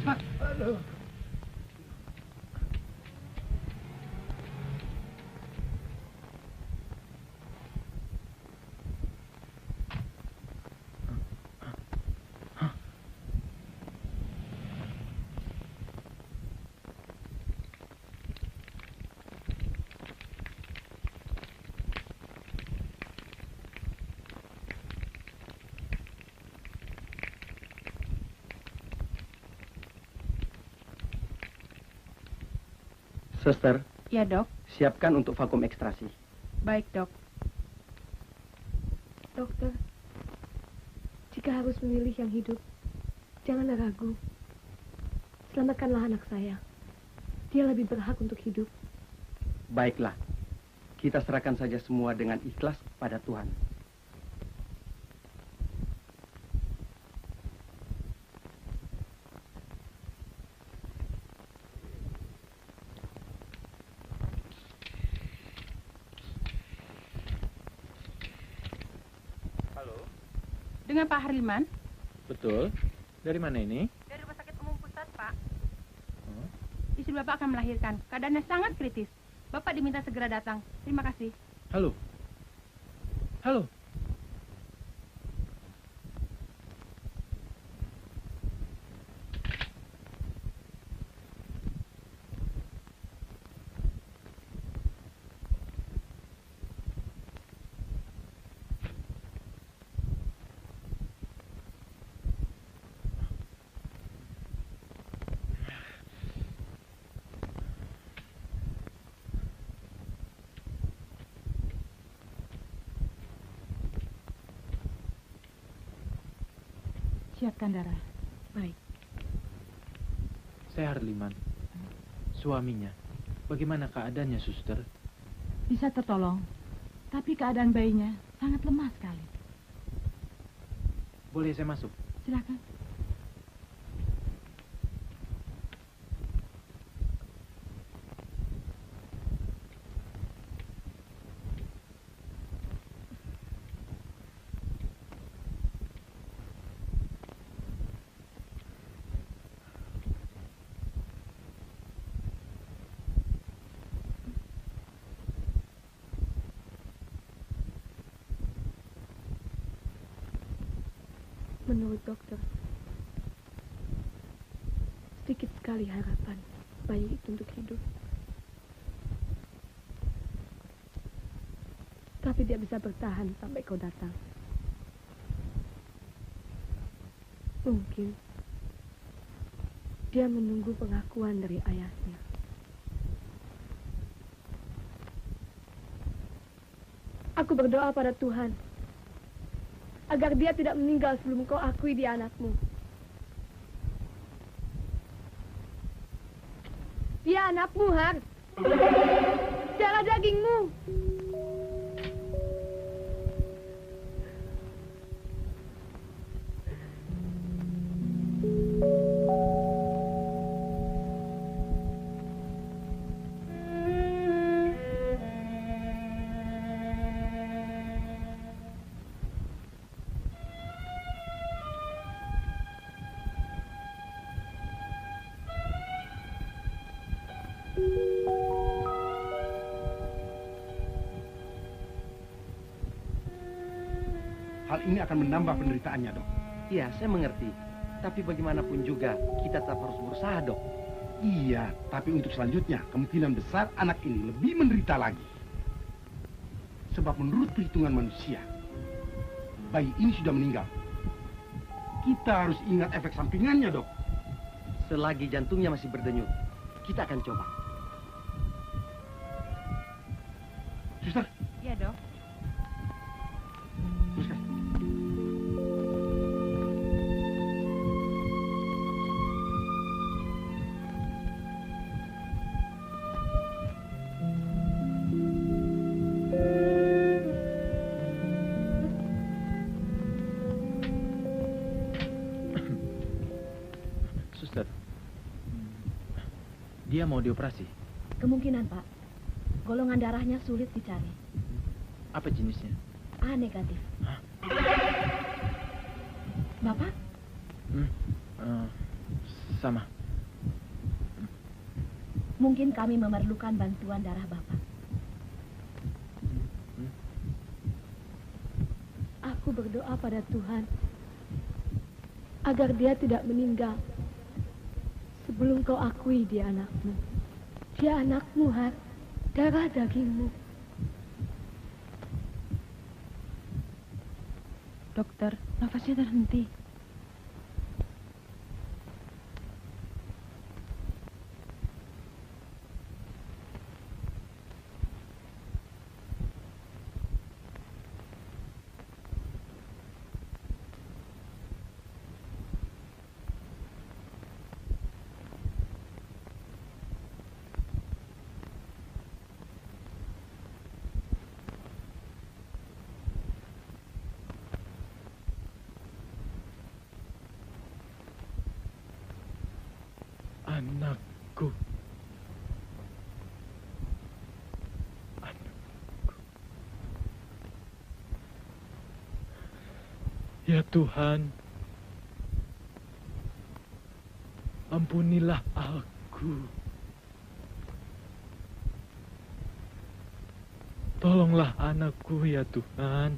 Cepat. Aduh. Suster, Ya, Dok. siapkan untuk vakum ekstrasi. Baik, Dok. Dokter, jika harus memilih yang hidup, janganlah ragu. Selamatkanlah anak saya. Dia lebih berhak untuk hidup. Baiklah, kita serahkan saja semua dengan ikhlas pada Tuhan. Dengan Pak Harliman? Betul. Dari mana ini? Dari Rumah Sakit Umum Pusat, Pak. Istri Bapak akan melahirkan. Keadaannya sangat kritis. Bapak diminta segera datang. Terima kasih. Halo. Halo. Siapkan darah. Baik. Saya Harliman. Suaminya. Bagaimana keadaannya, suster? Bisa tertolong. Tapi keadaan bayinya sangat lemah sekali. Boleh saya masuk? Silakan. Menurut dokter, sedikit sekali harapan bayi itu untuk hidup. Tapi dia bisa bertahan sampai kau datang. Mungkin dia menunggu pengakuan dari ayahnya. Aku berdoa pada Tuhan agar dia tidak meninggal sebelum kau akui dia anakmu. Dia anakmu, Har. Darah dagingmu. ini akan menambah penderitaannya, Dok. Iya, saya mengerti. Tapi bagaimanapun juga, kita tetap harus berusaha, Dok. Iya, tapi untuk selanjutnya, kemungkinan besar anak ini lebih menderita lagi. Sebab menurut perhitungan manusia, bayi ini sudah meninggal. Kita harus ingat efek sampingannya, Dok. Selagi jantungnya masih berdenyut, kita akan coba. Suster. Iya, Dok. Teruskan. Suster, dia mau dioperasi. Kemungkinan, Pak. Golongan darahnya sulit dicari. Apa jenisnya? A negatif. Bapak? Sama. Mungkin kami memerlukan bantuan darah Bapak. Aku berdoa pada Tuhan agar dia tidak meninggal sebelum kau akui dia anakmu. Dia anakmu, Har. Darah dagingmu. Dokter, nafasnya terhenti. Anakku. Ya Tuhan, ampunilah aku. Tolonglah anakku ya Tuhan.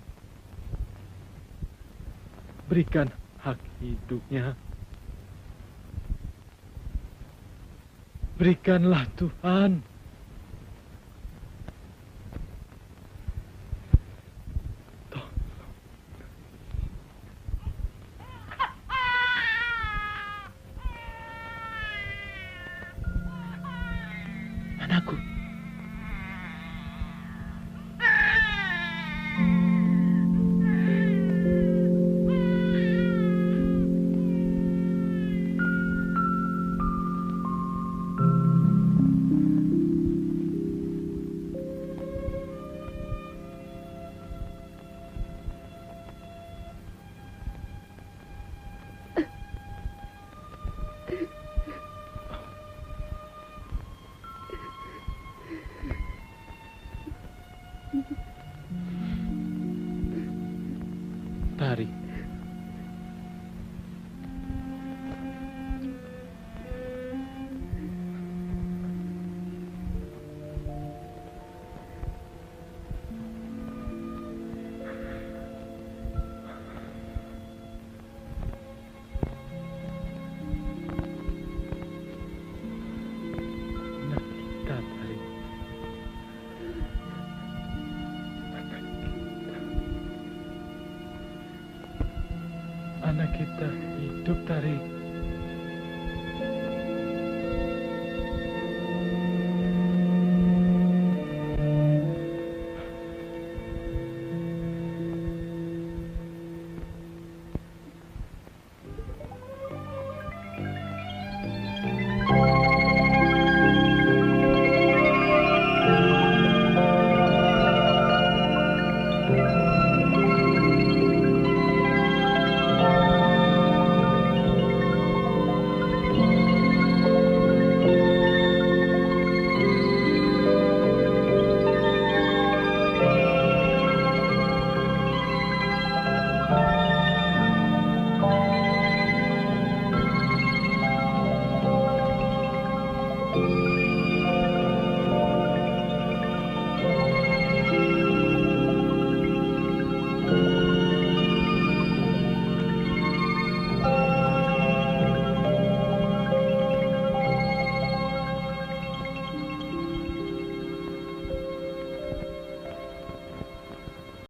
Berikan hak hidupnya. Berikanlah Tuhan. Anakku. Tari. Anak kita hidup, Tari.